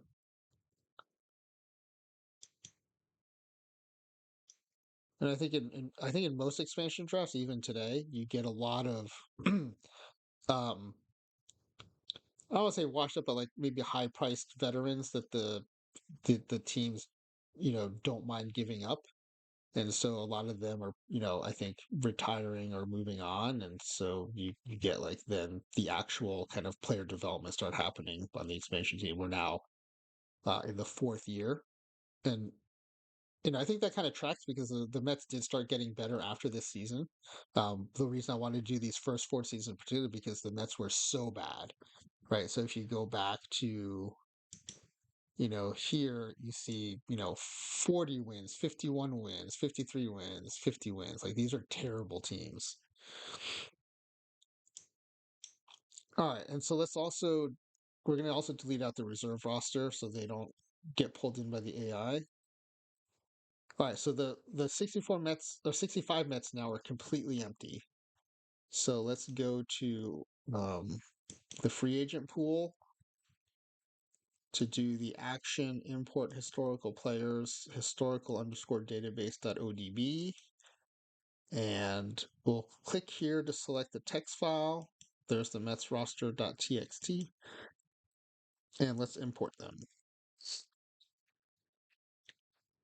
And I think I think in most expansion drafts, even today, you get a lot of um I don't want to say washed up, but like maybe high priced veterans that the teams, don't mind giving up. And so a lot of them are, I think retiring or moving on. And so you get like then the actual kind of player development start happening on the expansion team. We're now in the fourth year. And I think that kind of tracks because the Mets did start getting better after this season. The reason I wanted to do these first four seasons, particularly because the Mets were so bad, right? So if you go back to, here you see, 40 wins, 51 wins, 53 wins, 50 wins. Like these are terrible teams. All right, and so we're going to also delete out the reserve roster so they don't get pulled in by the AI. All right, so the 64 Mets or 65 Mets now are completely empty. So let's go to the free agent pool to do the action import historical players historical underscore database.odb. And we'll click here to select the text file. There's the Mets roster.txt. And let's import them.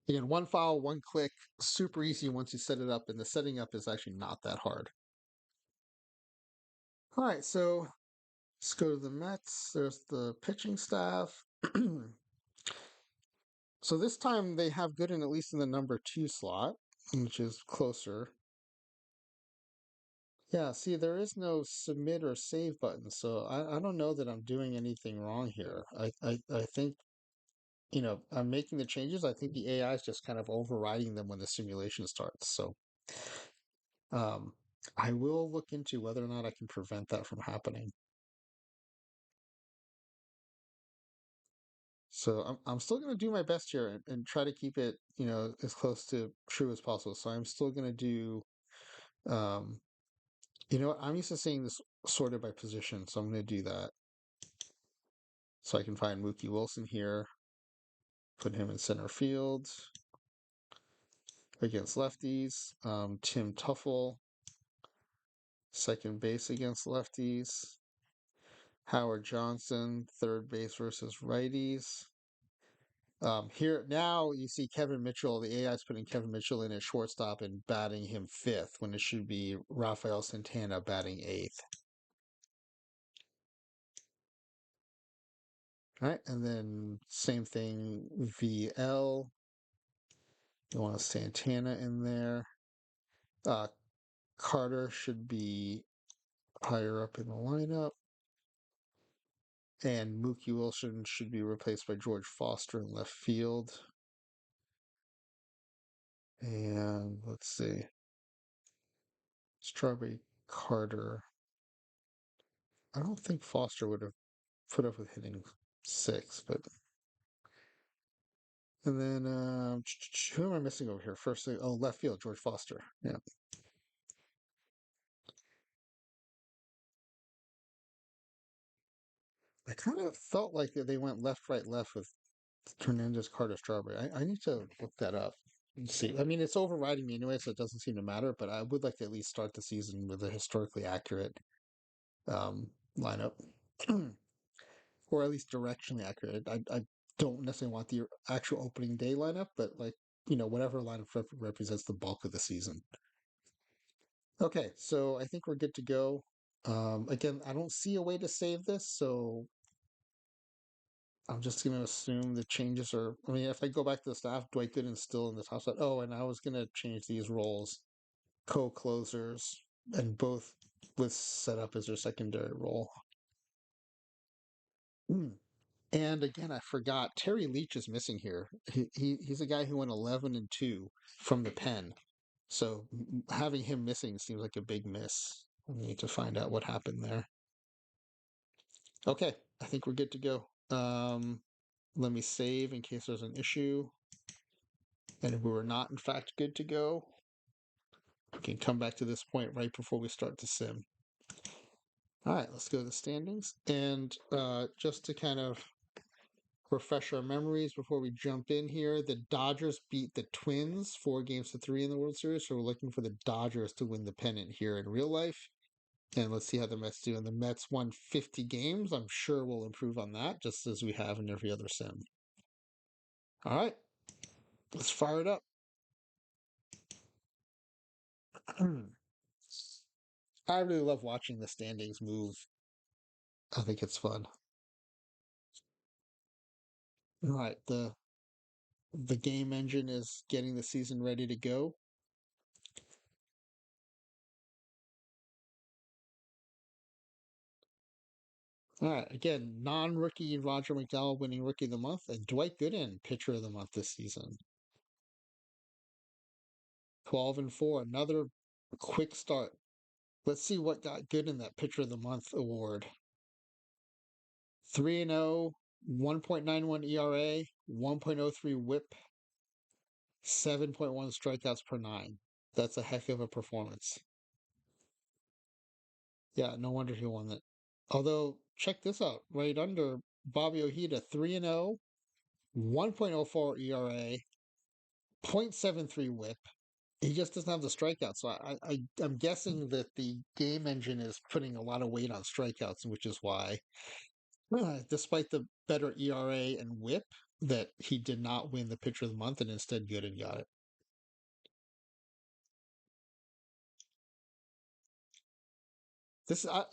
Again, one file, one click, super easy once you set it up, and the setting up is actually not that hard. All right, so let's go to the Mets. There's the pitching staff. So this time they have Gooden at least in the number 2 slot, which is closer. Yeah, see, there is no submit or save button, so I don't know that I'm doing anything wrong here. I think, I'm making the changes. I think the AI is just kind of overriding them when the simulation starts. So um, I will look into whether or not I can prevent that from happening. So I'm still going to do my best here and try to keep it, as close to true as possible. So I'm still going to do, um, what? I'm used to seeing this sorted by position, so I'm going to do that. So I can find Mookie Wilson here, put him in center field against lefties. Tim Tuffle, second base against lefties. Howard Johnson, third base versus righties. Here now you see Kevin Mitchell. The AI is putting Kevin Mitchell in at shortstop and batting him fifth when it should be Rafael Santana batting eighth. All right, and then same thing VL. You want Santana in there. Uh, Carter should be higher up in the lineup. And Mookie Wilson should be replaced by George Foster in left field. And let's see. Strawberry Carter. I don't think Foster would have put up with hitting six, but and then who am I missing over here? First, oh, left field, George Foster. Yeah, I kind of felt like they went left, right, left with Hernandez, Carter, Strawberry. I need to look that up and see. I mean, it's overriding me anyway, so it doesn't seem to matter. But I would like to at least start the season with a historically accurate um, lineup, or at least directionally accurate. I don't necessarily want the actual opening day lineup, but like whatever lineup represents the bulk of the season. Okay, so I think we're good to go. Again, I don't see a way to save this, so I'm just going to assume the changes are. I mean, if I go back to the staff, Dwight Gooden's still in the top spot. Oh, and I was going to change these roles, co-closers, and both was set up as their secondary role. Hmm. And again, I forgot Terry Leach is missing here. He's a guy who went 11-2 from the pen. So having him missing seems like a big miss. We need to find out what happened there. Okay, I think we're good to go. Let me save in case there's an issue. And if we were not, in fact, good to go, we can come back to this point right before we start the sim. All right, let's go to the standings. And just to kind of refresh our memories before we jump in here, the Dodgers beat the Twins 4-3 in the World Series. So we're looking for the Dodgers to win the pennant here in real life. And let's see how the Mets do. And the Mets won 50 games. I'm sure we'll improve on that, just as we have in every other sim. All right, let's fire it up. I really love watching the standings move. I think it's fun. All right, the game engine is getting the season ready to go. All right, again, non-rookie Roger McDowell winning Rookie of the Month, and Dwight Gooden Pitcher of the Month this season. 12-4, another quick start. Let's see what got good in that Pitcher of the Month award. 3-0, 1.91 ERA, 1.03 WHIP, 7.1 strikeouts per nine. That's a heck of a performance. Yeah, no wonder he won it. Although, check this out. Right under Bobby Ojeda, 3-0, 1.04 ERA, 0.73 WHIP. He just doesn't have the strikeouts. So I'm guessing that the game engine is putting a lot of weight on strikeouts, which is why, despite the better ERA and WHIP, that he did not win the Pitcher of the Month and instead Gooden got it. This, I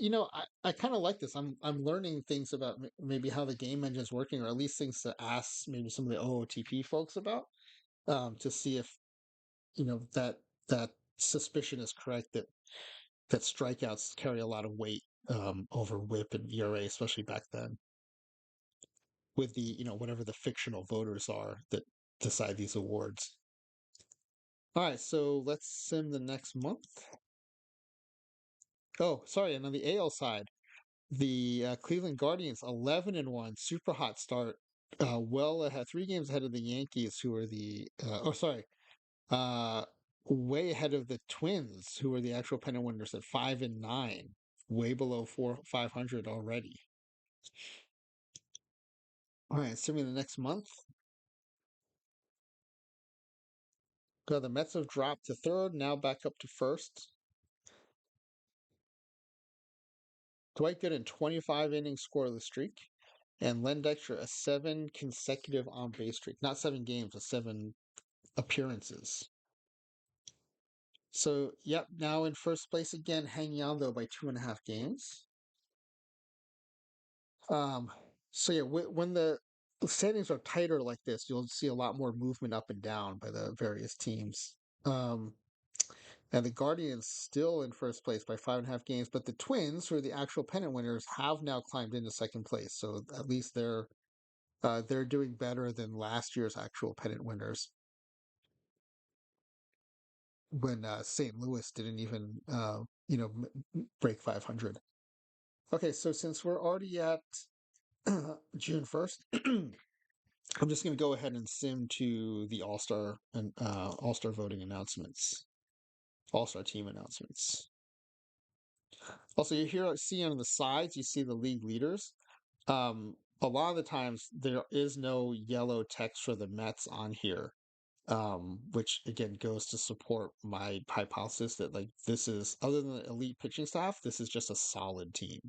kind of like this. I'm learning things about maybe how the game engine is working, or at least things to ask maybe some of the OOTP folks about, to see if that suspicion is correct that strikeouts carry a lot of weight over WHIP and ERA, especially back then, with the whatever the fictional voters are that decide these awards. All right, so let's sim the next month. Oh, sorry, and on the AL side, the Cleveland Guardians 11-1, super hot start, well ahead, 3 games ahead of the Yankees, who are uh, way ahead of the Twins, who are the actual pennant winners at 5-9, way below 500 already. All right, assuming the next month, the Mets have dropped to third, now back up to first. Dwight Gooden 25 innings scoreless streak, and Len Dexter a 7 consecutive on base streak. Not 7 games, but 7 appearances. So, yep, now in first place again, hanging on though by 2.5 games. Um, so yeah, when the standings are tighter like this, you'll see a lot more movement up and down by the various teams. And the Guardians still in first place by 5.5 games, but the Twins, who are the actual pennant winners, have now climbed into second place. So at least they're doing better than last year's actual pennant winners, when St. Louis didn't even break 500. Okay, so since we're already at June 1st. I'm just going to go ahead and sim to the All-Star and All-Star voting announcements, All-Star team announcements. Also, you hear see on the sides, you see the league leaders. A lot of the times there is no yellow text for the Mets on here, which again goes to support my hypothesis that like this is other than the elite pitching staff, this is just a solid team.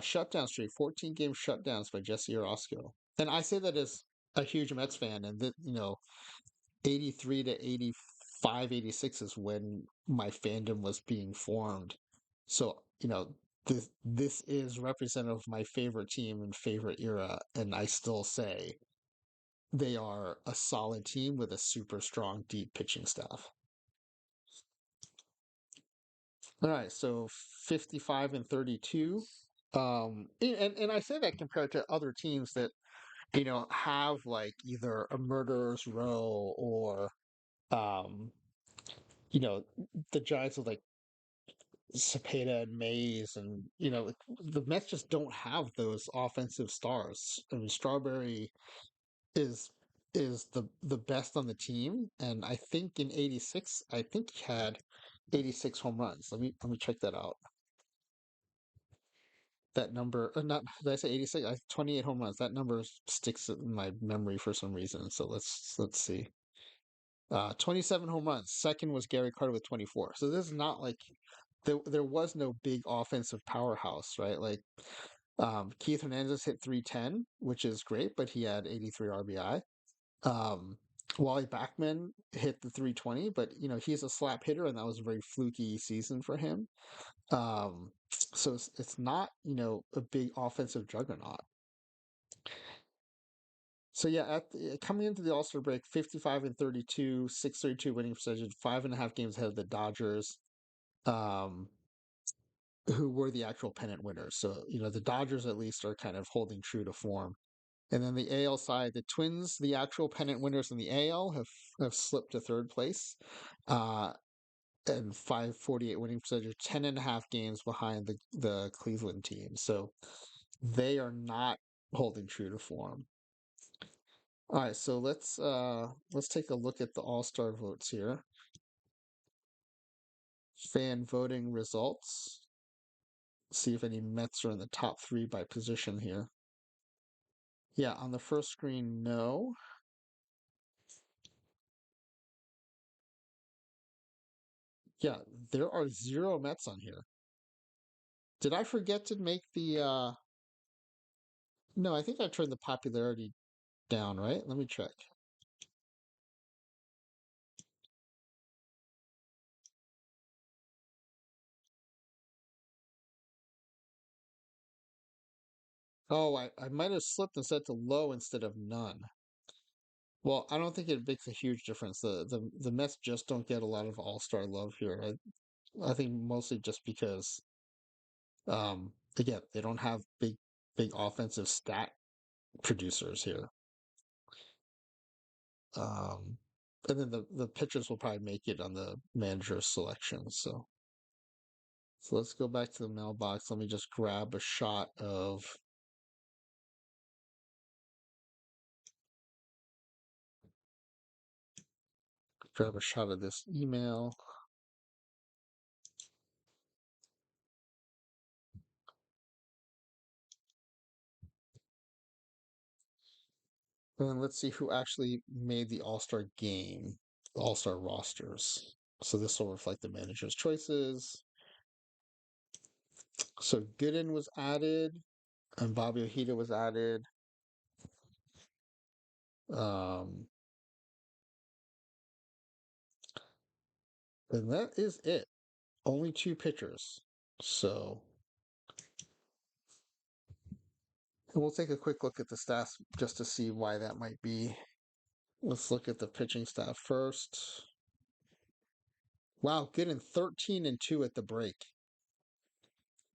Shutdown streak, 14 game shutdowns by Jesse Orosco. And I say that as a huge Mets fan, and that 83 to 85, 86 is when my fandom was being formed. So, this is representative of my favorite team and favorite era, and I still say they are a solid team with a super strong, deep pitching staff. All right, so 55 and 32. And I say that compared to other teams that, have like either a murderer's row or, um, you know, the Giants with like Cepeda and Mays, and the Mets just don't have those offensive stars. I mean, Strawberry is the best on the team, and I think in '86, I think he had 86 home runs. Let me check that out. That number, not did I say 86? 28 home runs. That number sticks in my memory for some reason. So let's see. 27 home runs. Second was Gary Carter with 24. So this is not like there was no big offensive powerhouse, right? Like Keith Hernandez hit 310, which is great, but he had 83 RBI. Um, Wally Backman hit the 320, but he's a slap hitter, and that was a very fluky season for him. So it's not a big offensive juggernaut. So yeah, coming into the All Star break, 55 and 32, 632 winning percentage, 5.5 games ahead of the Dodgers, um, who were the actual pennant winners. So the Dodgers at least are kind of holding true to form. And then the AL side, the Twins, the actual pennant winners in the AL, have slipped to third place, uh, and 548 winning percentage, 10.5 games behind the Cleveland team. So they are not holding true to form. All right, so let's take a look at the All-Star votes here. Fan voting results. See if any Mets are in the top three by position here. Yeah, on the first screen, no. Yeah, there are 0 Mets on here. Did I forget to make the no, I think I turned the popularity down, right? Let me check. Oh, I might have slipped and set to low instead of none. Well, I don't think it makes a huge difference. The Mets just don't get a lot of all-star love here. I think mostly just because again, they don't have big offensive stat producers here. Um and then the pitchers will probably make it on the manager's selection. So let's go back to the mailbox. Let me just grab a shot of this email. And then let's see who actually made the All-Star game, All-Star rosters. So this will reflect the manager's choices. So Gooden was added, and Bobby Ojeda was added. Um, and that is it. Only 2 pitchers. So and we'll take a quick look at the stats just to see why that might be. Let's look at the pitching staff first. Wow, Gooden 13 and 2 at the break.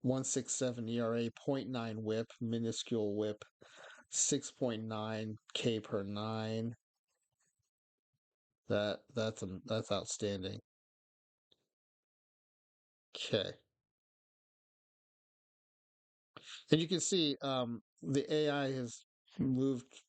1.67 ERA, 0.9 whip, minuscule whip, 6.9 K per 9. That's outstanding. Okay. And you can see the AI has moved,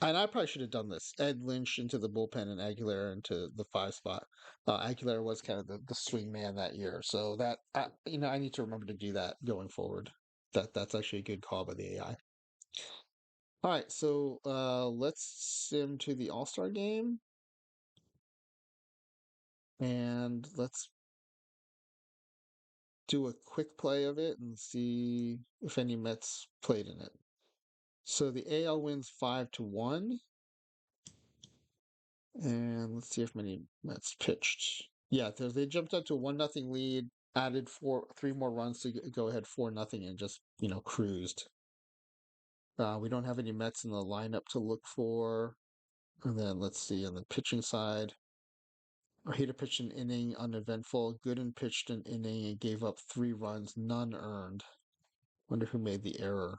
and I probably should have done this. Ed Lynch into the bullpen and Aguilera into the five spot. Aguilera was kind of the swing man that year, so that I need to remember to do that going forward. That's actually a good call by the AI. All right, so let's sim to the All Star game, and let's do a quick play of it and see if any Mets played in it. So the AL wins 5-1. And let's see if many Mets pitched. Yeah, they jumped up to a 1-0 lead, added three more runs to go ahead 4-0, and just cruised. We don't have any Mets in the lineup to look for. And then let's see on the pitching side. Ojeda pitched an inning, uneventful. Gooden pitched an inning and gave up 3 runs, none earned. Wonder who made the error.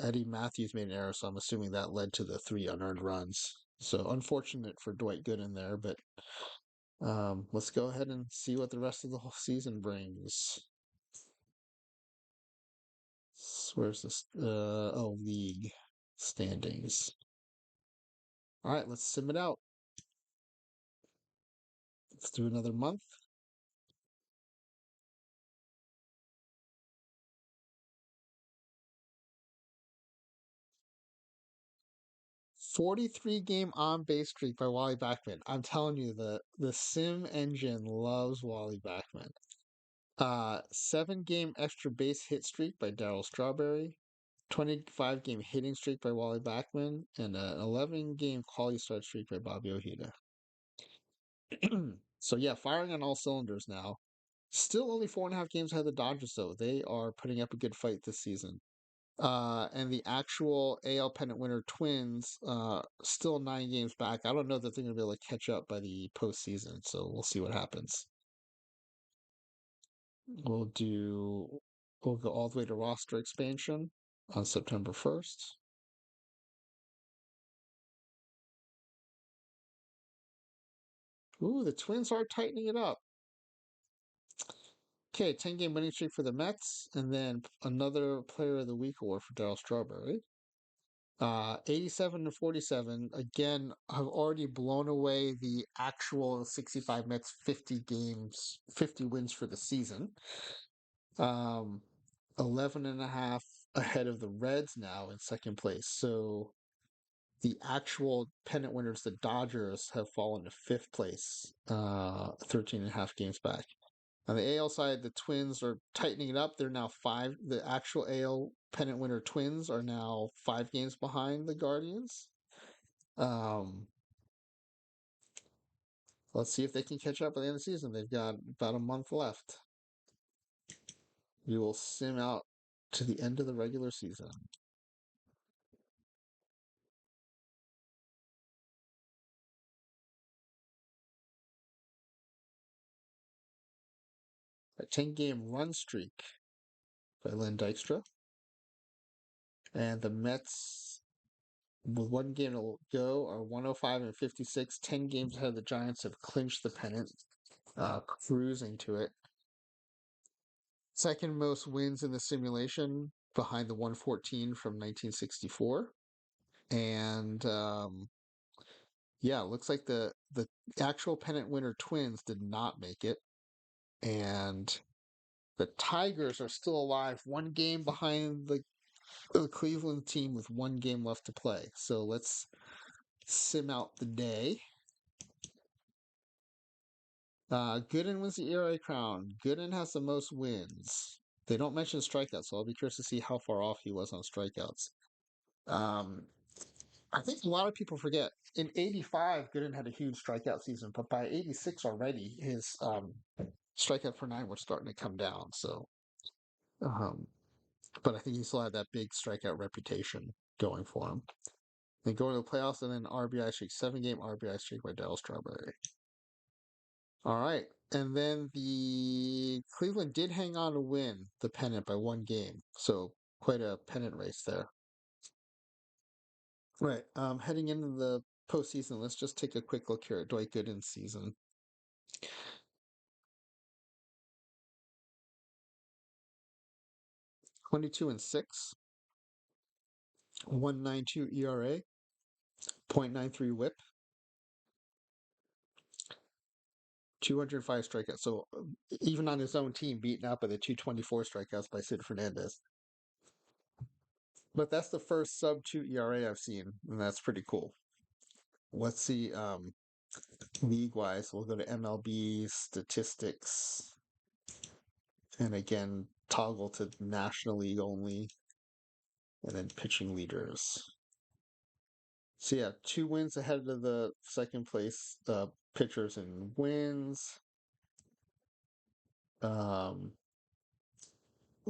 Eddie Matthews made an error, so I'm assuming that led to the 3 unearned runs. So unfortunate for Dwight Gooden there, but let's go ahead and see what the rest of the whole season brings. Where's this? League standings. All right, let's sim it out. Let's do another month. 43 game on base streak by Wally Backman. I'm telling you, the sim engine loves Wally Backman. 7 game extra base hit streak by Darryl Strawberry. 25 game hitting streak by Wally Backman, and an 11 game quality start streak by Bobby Ojeda. So yeah, firing on all cylinders now. Still only 4.5 games ahead of the Dodgers, though. They are putting up a good fight this season. And the actual AL pennant winner Twins, still 9 games back. I don't know that they're going to be able to catch up by the postseason, so we'll see what happens. We'll go all the way to roster expansion on September 1st. Ooh, the Twins are tightening it up. Okay, 10 game winning streak for the Mets, and then another Player of the Week award for Darryl Strawberry. 87-47. Again, I've already blown away the actual 65 Mets 50 games, 50 wins for the season. 11 and a half ahead of the Reds now in second place. So the actual pennant winners, the Dodgers, have fallen to fifth place, 13 and a half games back. On the AL side, the Twins are tightening it up. They're now five. The actual AL pennant winner Twins are now 5 games behind the Guardians. Um, let's see if they can catch up by the end of the season. They've got about a month left. We will sim out to the end of the regular season. A 10 game run streak by Len Dykstra. And the Mets, with 1 game to go, are 105-56. 10 games ahead of the Giants, have clinched the pennant, cruising to it. Second most wins in the simulation, behind the 114 from 1964. And yeah, it looks like the actual pennant winner Twins did not make it. And the Tigers are still alive, 1 game behind the Cleveland team with 1 game left to play. So let's sim out the day. Gooden wins the ERA crown. Gooden has the most wins. They don't mention strikeouts, so I'll be curious to see how far off he was on strikeouts. I think a lot of people forget. In '85, Gooden had a huge strikeout season, but by '86 already, his strikeout per nine were starting to come down. So, um, but I think he still had that big strikeout reputation going for him. Then going to the playoffs, and then RBI streak, 7 game RBI streak by Darryl Strawberry. All right. And then the Cleveland did hang on to win the pennant by 1 game. So quite a pennant race there. Right. Heading into the postseason, let's just take a quick look here at Dwight Gooden's season. 22-6, 1.92 ERA, 0.93 WHIP, 205 strikeouts. So even on his own team, beaten out by the 224 strikeouts by Sid Fernandez. But that's the first sub 2 ERA I've seen, and that's pretty cool. Let's see, league wise, we'll go to MLB statistics. And again, toggle to National League only, and then pitching leaders. So yeah, 2 wins ahead of the second place pitchers in wins.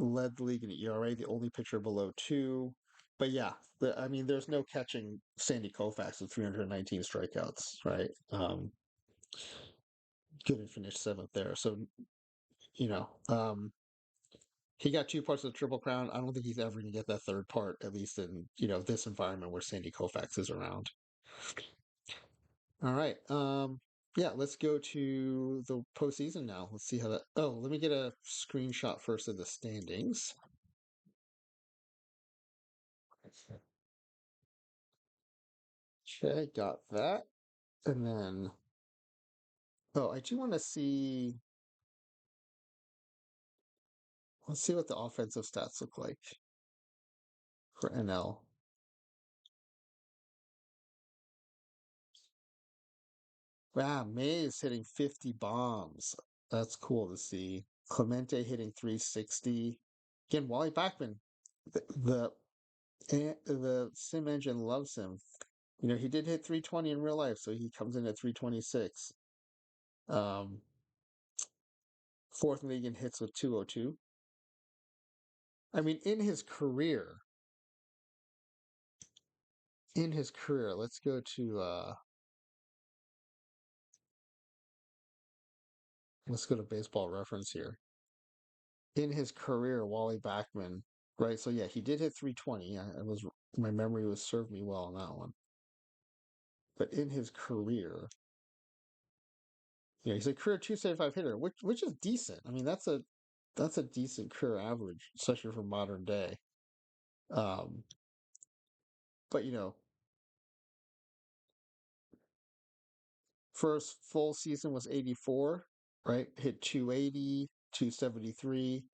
Led the league in ERA, the only pitcher below 2. But yeah, I mean, there's no catching Sandy Koufax with 319 strikeouts, right? Couldn't finish 7th there. So, you know, he got 2 parts of the Triple Crown. I don't think he's ever going to get that third part, at least in, this environment where Sandy Koufax is around. All right. Yeah, let's go to the postseason now. Let's see how that. Oh, let me get a screenshot first of the standings. Okay, got that. And then, oh, I do want to see. Let's see what the offensive stats look like for NL. Wow, Mays hitting 50 bombs. That's cool to see. Clemente hitting 360. Again, Wally Backman, the sim engine loves him. He did hit 320 in real life, so he comes in at 326. Um, Fourth league in hits with 202. I mean, in his career, let's go to Baseball Reference here. In his career, Wally Backman, right? So yeah, he did hit 320. My memory was served me well on that one. But in his career, he's a career 275 hitter, which is decent. I mean, that's a decent career average, especially for modern day. Um, but first full season was 84, right? Hit 280, 273,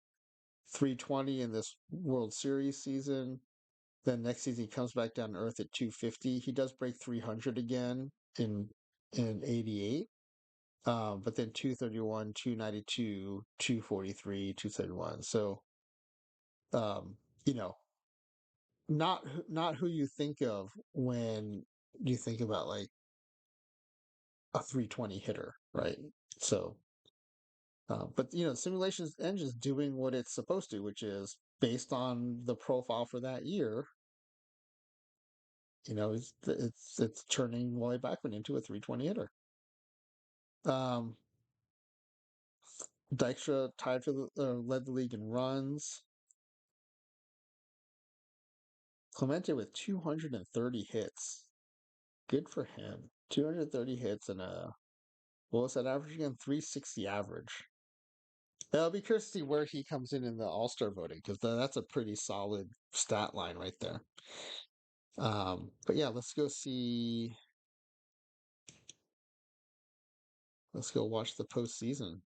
320 in this World Series season. Then next season he comes back down to earth at 250. He does break 300 again in 88. But then 231, 292, 243, 271. So um, you know, not who you think of when you think about like a 320 hitter, right? So but simulations engine's doing what it's supposed to, which is based on the profile for that year. It's turning Wally Backman into a 320 hitter. Um, Dykstra tied for led the league in runs. Clemente with 230 hits. Good for him. 230 hits and what was that average again? 360 average. I'll be curious to see where he comes in the All Star voting because that's a pretty solid stat line right there. But yeah, let's go see. Let's go watch the postseason.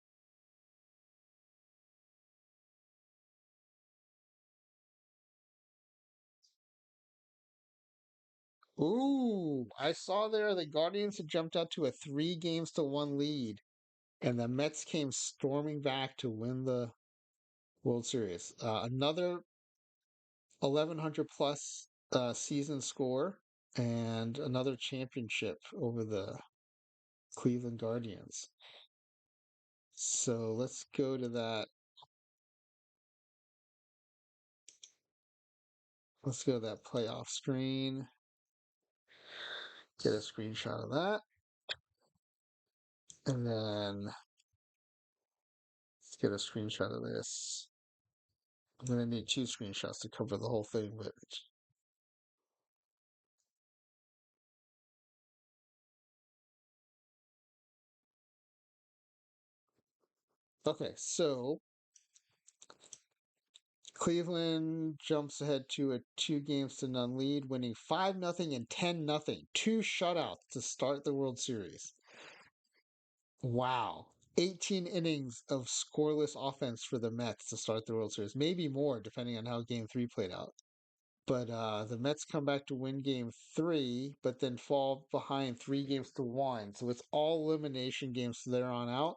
Ooh, I saw there the Guardians had jumped out to a 3 games to 1 lead, and the Mets came storming back to win the World Series. Another 1,100 plus season score and another championship over the Cleveland Guardians. So let's go to that. Let's go to that playoff screen. Get a screenshot of that. And then let's get a screenshot of this. I'm going to need 2 screenshots to cover the whole thing, but okay, so Cleveland jumps ahead to a 2 games to none lead, winning 5-0 and 10-0. Two shutouts to start the World Series. Wow. 18 innings of scoreless offense for the Mets to start the World Series. Maybe more, depending on how game three played out. But the Mets come back to win game three, but then fall behind 3 games to 1. So it's all elimination games from there on out.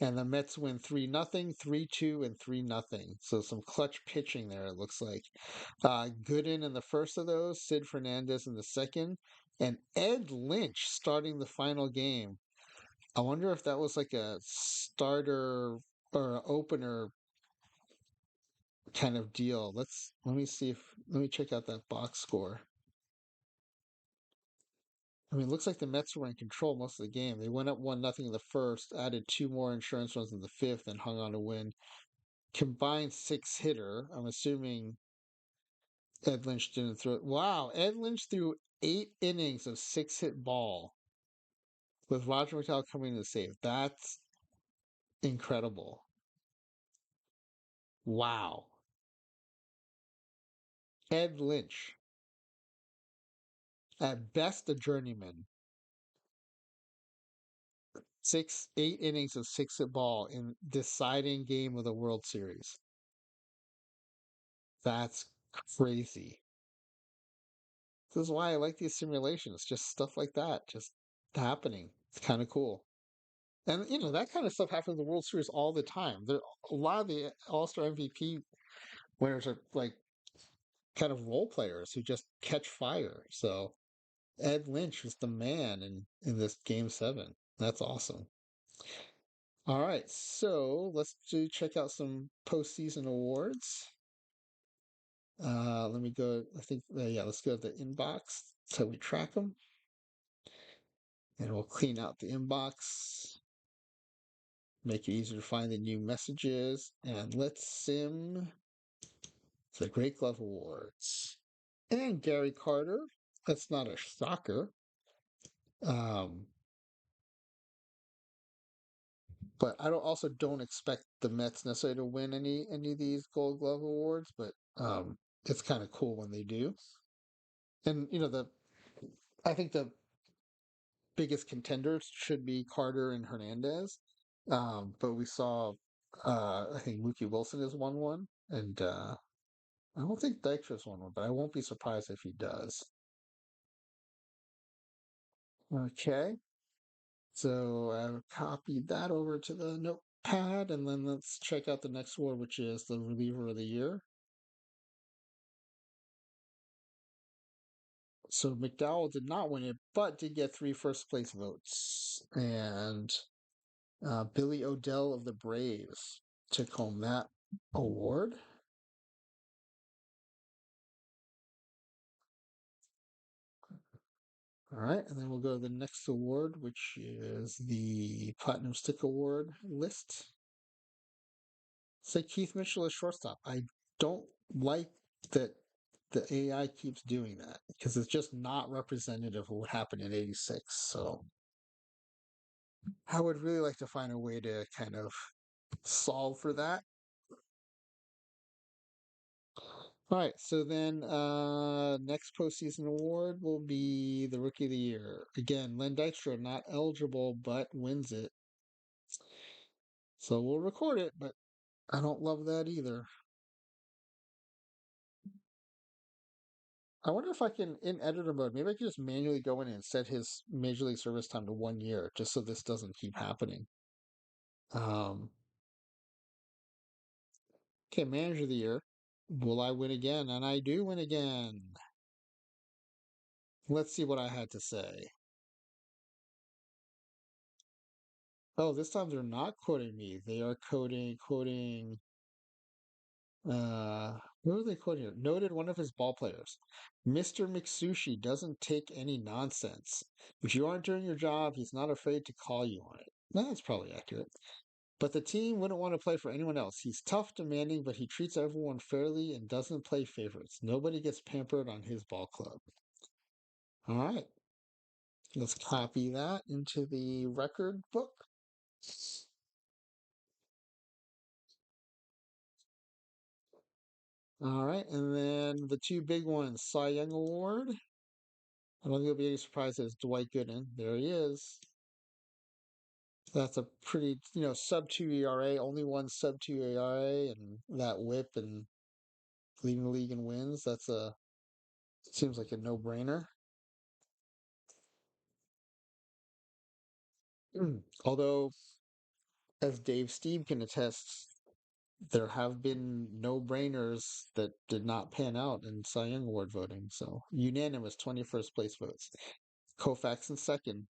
And the Mets win 3-0, 3-2, and 3-0. So some clutch pitching there, it looks like. Gooden in the first of those, Sid Fernandez in the second, and Ed Lynch starting the final game. I wonder if that was like a starter or an opener kind of deal. Let me check out that box score. I mean, it looks like the Mets were in control most of the game. They went up 1-0 in the first, added 2 more insurance runs in the fifth, and hung on to win. Combined six hitter. I'm assuming Ed Lynch didn't throw it. Wow, Ed Lynch threw 8 innings of 6-hit ball with Roger McDowell coming to the save. That's incredible. Wow. Ed Lynch, at best a journeyman. 8 innings of 6-hit ball in deciding game of the World Series. That's crazy. This is why I like these simulations. Just stuff like that, just happening. It's kind of cool. And that kind of stuff happens in the World Series all the time. A lot of the All-Star MVP winners are like kind of role players who just catch fire. So Ed Lynch was the man in this game 7. That's awesome. All right, so let's check out some postseason awards. Let me go. I think yeah, let's go to the inbox so we track them, and we'll clean out the inbox, make it easier to find the new messages, and let's sim the Great Glove Awards and Gary Carter. That's not a shocker. Um, but I don't expect the Mets necessarily to win any of these Gold Glove awards, but it's kind of cool when they do. And I think the biggest contenders should be Carter and Hernandez. But we saw I think Mookie Wilson has won one, and I don't think Dykstra's won one, but I won't be surprised if he does. Okay. So I copied that over to the notepad, and then let's check out the next award, which is the reliever of the year. So McDowell did not win it, but did get 3 first-place votes. And Billy Odell of the Braves took home that award. All right, and then we'll go to the next award, which is the Platinum Stick Award list. Say Keith Mitchell as shortstop. I don't like that the AI keeps doing that because it's just not representative of what happened in '86. So I would really like to find a way to kind of solve for that. All right, so then next postseason award will be the Rookie of the Year. Again, Len Dykstra not eligible but wins it. So we'll record it, but I don't love that either. I wonder if I can, in editor mode, maybe I can just manually go in and set his Major League Service time to 1 year, just so this doesn't keep happening. Um, okay, Manager of the Year. Will I win again? And I do win again. Let's see what I had to say. Oh, this time they're not quoting me. They are quoting who are they quoting here? Noted one of his ball players. Mr. McSushi doesn't take any nonsense. If you aren't doing your job, he's not afraid to call you on it. That's probably accurate. But the team wouldn't want to play for anyone else. He's tough, demanding, but he treats everyone fairly and doesn't play favorites. Nobody gets pampered on his ball club. All right. Let's copy that into the record book. All right, and then the two big ones, Cy Young Award. I don't think you'll be any surprised that it's Dwight Gooden. There he is. That's a pretty, sub two ERA, only one sub two ERA, and that whip and leading the league in wins. Seems like a no brainer. Although, as Dave Steve can attest, there have been no brainers that did not pan out in Cy Young Award voting. So unanimous 21st place votes. Koufax in second.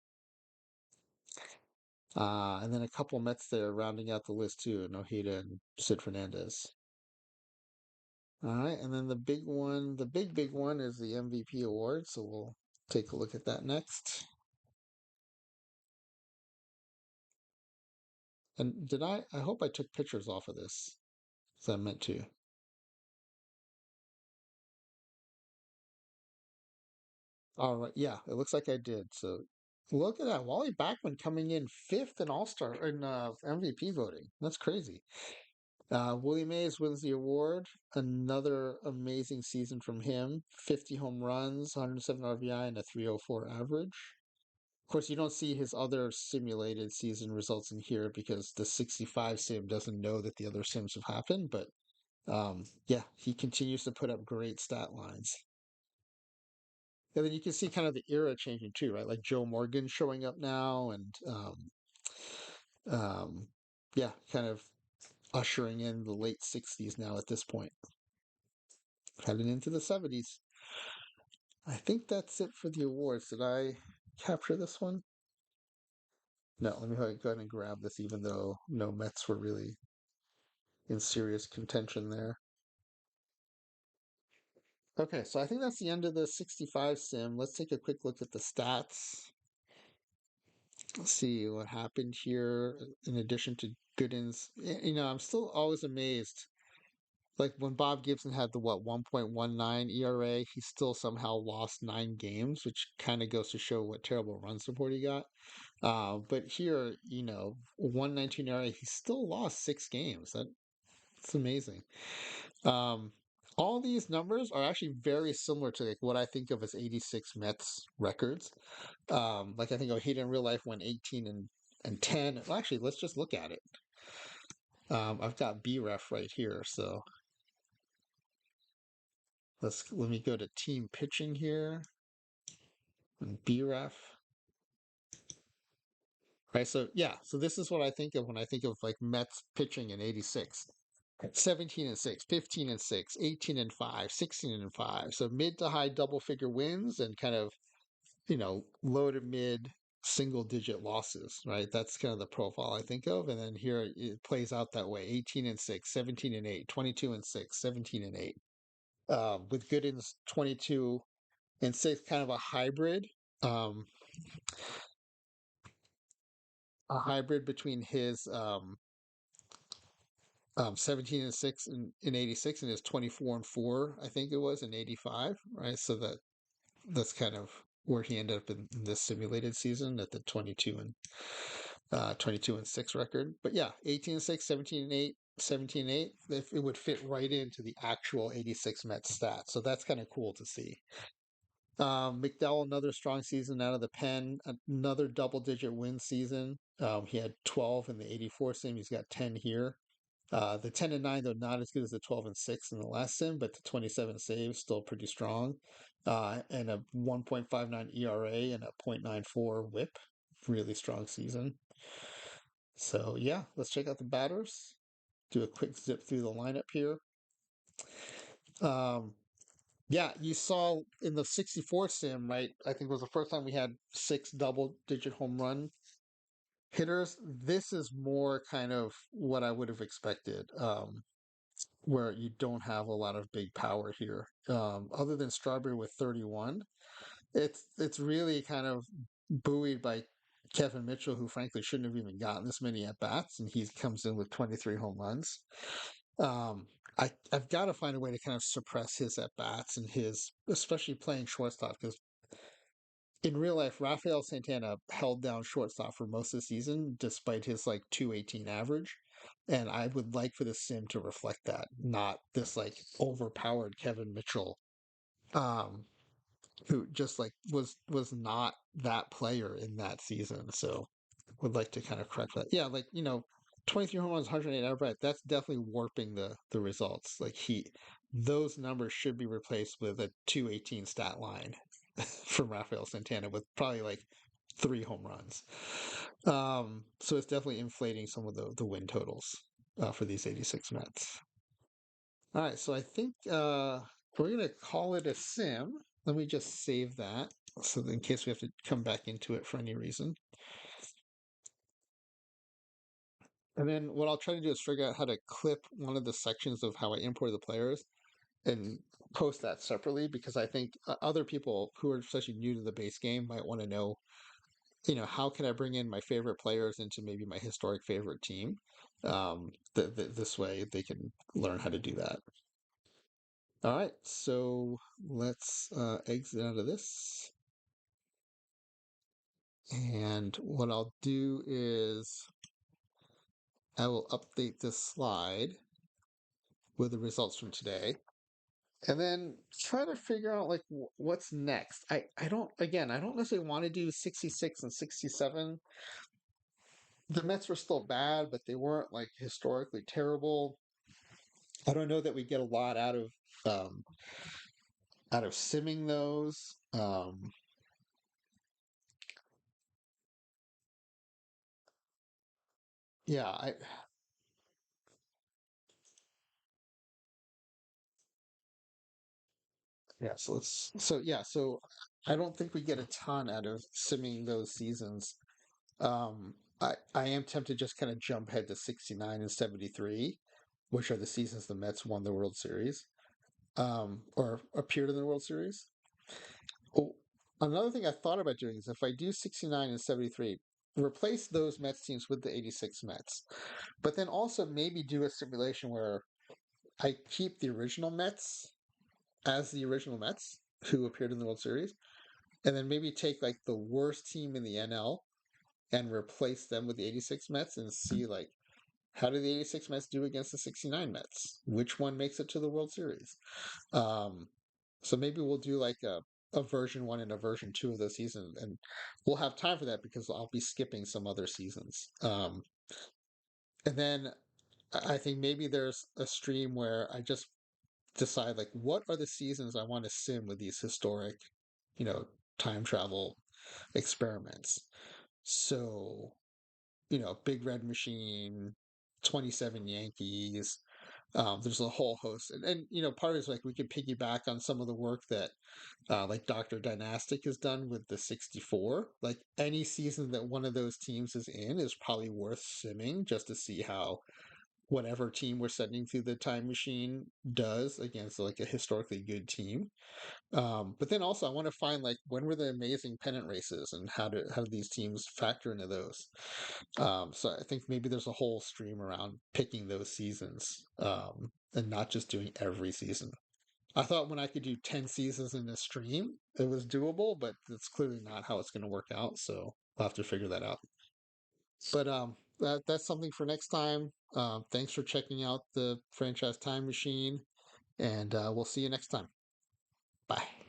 And then a couple Mets there rounding out the list too, Nojeda and Sid Fernandez. All right, and then the big one, the big one is the MVP award. So we'll take a look at that next. And I hope I took pictures off of this, because I meant to. All right, yeah, it looks like I did. So look at that, Wally Backman coming in fifth in All Star in MVP voting. That's crazy. Willie Mays wins the award. Another amazing season from him. 50 home runs, 107 RBI, and a 304 average. Of course, you don't see his other simulated season results in here because the 65 sim doesn't know that the other sims have happened. But yeah, he continues to put up great stat lines. And then you can see kind of the era changing too, right? Like Joe Morgan showing up now, and um, yeah, kind of ushering in the late 60s now at this point, heading into the 70s. I think that's it for the awards. Did I capture this one? No, let me go ahead and grab this, even though no Mets were really in serious contention there. Okay, so I think that's the end of the 65 sim. Let's take a quick look at the stats. Let's see what happened here in addition to Gooden's. I'm still always amazed. Like when Bob Gibson had the 1.19 ERA, he still somehow lost 9 games, which kind of goes to show what terrible run support he got. But here, 119 ERA, he still lost 6 games. That's amazing. Um, all these numbers are actually very similar to like what I think of as 86 Mets records. Like I think Ojeda in real life went 18 and 10. Well, actually, let's just look at it. I've got BREF right here, so let me go to team pitching here and BREF. Right, so yeah, so this is what I think of when I think of like Mets pitching in 86. 17 and 6, 15 and 6, 18 and 5, 16 and 5. So mid to high double figure wins and kind of, low to mid single digit losses, right? That's kind of the profile I think of. And then here it plays out that way: 18 and 6, 17 and 8, 22 and 6, 17 and 8. With Gooden's 22 and 6, kind of um, a hybrid between his 17 and 6 in 86 and his 24 and 4, I think it was in 85, right? So that's kind of where he ended up in this simulated season at the 22 and 6 record. But yeah, 18 and 6, 17 and 8, 17 and 8, it would fit right into the actual 86 Mets stats. So that's kind of cool to see. McDowell, another strong season out of the pen, another double digit win season. He had 12 in the 84 sim. He's got 10 here. The 10 and 9, though, not as good as the 12 and 6 in the last sim, but the 27 saves still pretty strong. And a 1.59 ERA and a .94 whip. Really strong season. So, yeah, let's check out the batters. Do a quick zip through the lineup here. Um, yeah, you saw in the 64 sim, right? I think it was the first time we had 6 double digit home run hitters. This is more kind of what I would have expected. Where you don't have a lot of big power here. Other than Strawberry with 31, it's really kind of buoyed by Kevin Mitchell, who frankly shouldn't have even gotten this many at bats, and he comes in with 23 home runs. Um, I've got to find a way to kind of suppress his at bats and his, especially playing shortstop, because in real life, Rafael Santana held down shortstop for most of the season, despite his like 218 average. And I would like for the sim to reflect that, not this like overpowered Kevin Mitchell, um, who just like was not that player in that season. So would like to kind of correct that. Yeah, like 23 home runs, 108 outright. That's definitely warping the results. Like those numbers should be replaced with a 218 stat line from Rafael Santana with probably like 3 home runs. So it's definitely inflating some of the win totals for these 86 Mets. All right, so I think we're gonna call it a sim. Let me just save that so that in case we have to come back into it for any reason. And then what I'll try to do is figure out how to clip one of the sections of how I import the players and post that separately because I think other people who are especially new to the base game might want to know, how can I bring in my favorite players into maybe my historic favorite team? This way they can learn how to do that. All right, so let's exit out of this. And what I'll do is I will update this slide with the results from today. And then try to figure out like what's next. I don't necessarily want to do 66 and 67. The Mets were still bad, but they weren't like historically terrible. I don't know that we get a lot um out of simming those. Yeah, I yeah, so I don't think we get a ton out of simming those seasons. I am tempted to just kind of jump ahead to 69 and 73, which are the seasons the Mets won the World Series, or appeared in the World Series. Oh, another thing I thought about doing is if I do 69 and 73, replace those Mets teams with the 86 Mets, but then also maybe do a simulation where I keep the original Mets as the original Mets who appeared in the World Series, and then maybe take like the worst team in the NL and replace them with the 86 Mets and see like how do the 86 Mets do against the 69 Mets? Which one makes it to the World Series? Um, so maybe we'll do like a version one and a version two of the season, and we'll have time for that because I'll be skipping some other seasons. And then I think maybe there's a stream where I just decide like what are the seasons I want to sim with these historic, you know, time travel experiments. So, Big Red Machine, 27 Yankees. There's a whole host, and part of it's like we could piggyback on some of the work that like Doctor Dynastic has done with the 64. Like any season that one of those teams is in is probably worth simming just to see how whatever team we're sending through the time machine does against like a historically good team. But then also I want to find like when were the amazing pennant races and how do these teams factor into those? So I think maybe there's a whole stream around picking those seasons, and not just doing every season. I thought when I could do 10 seasons in a stream, it was doable, but it's clearly not how it's going to work out. So I'll have to figure that out. But that's something for next time. Thanks for checking out the franchise time machine, and we'll see you next time. Bye.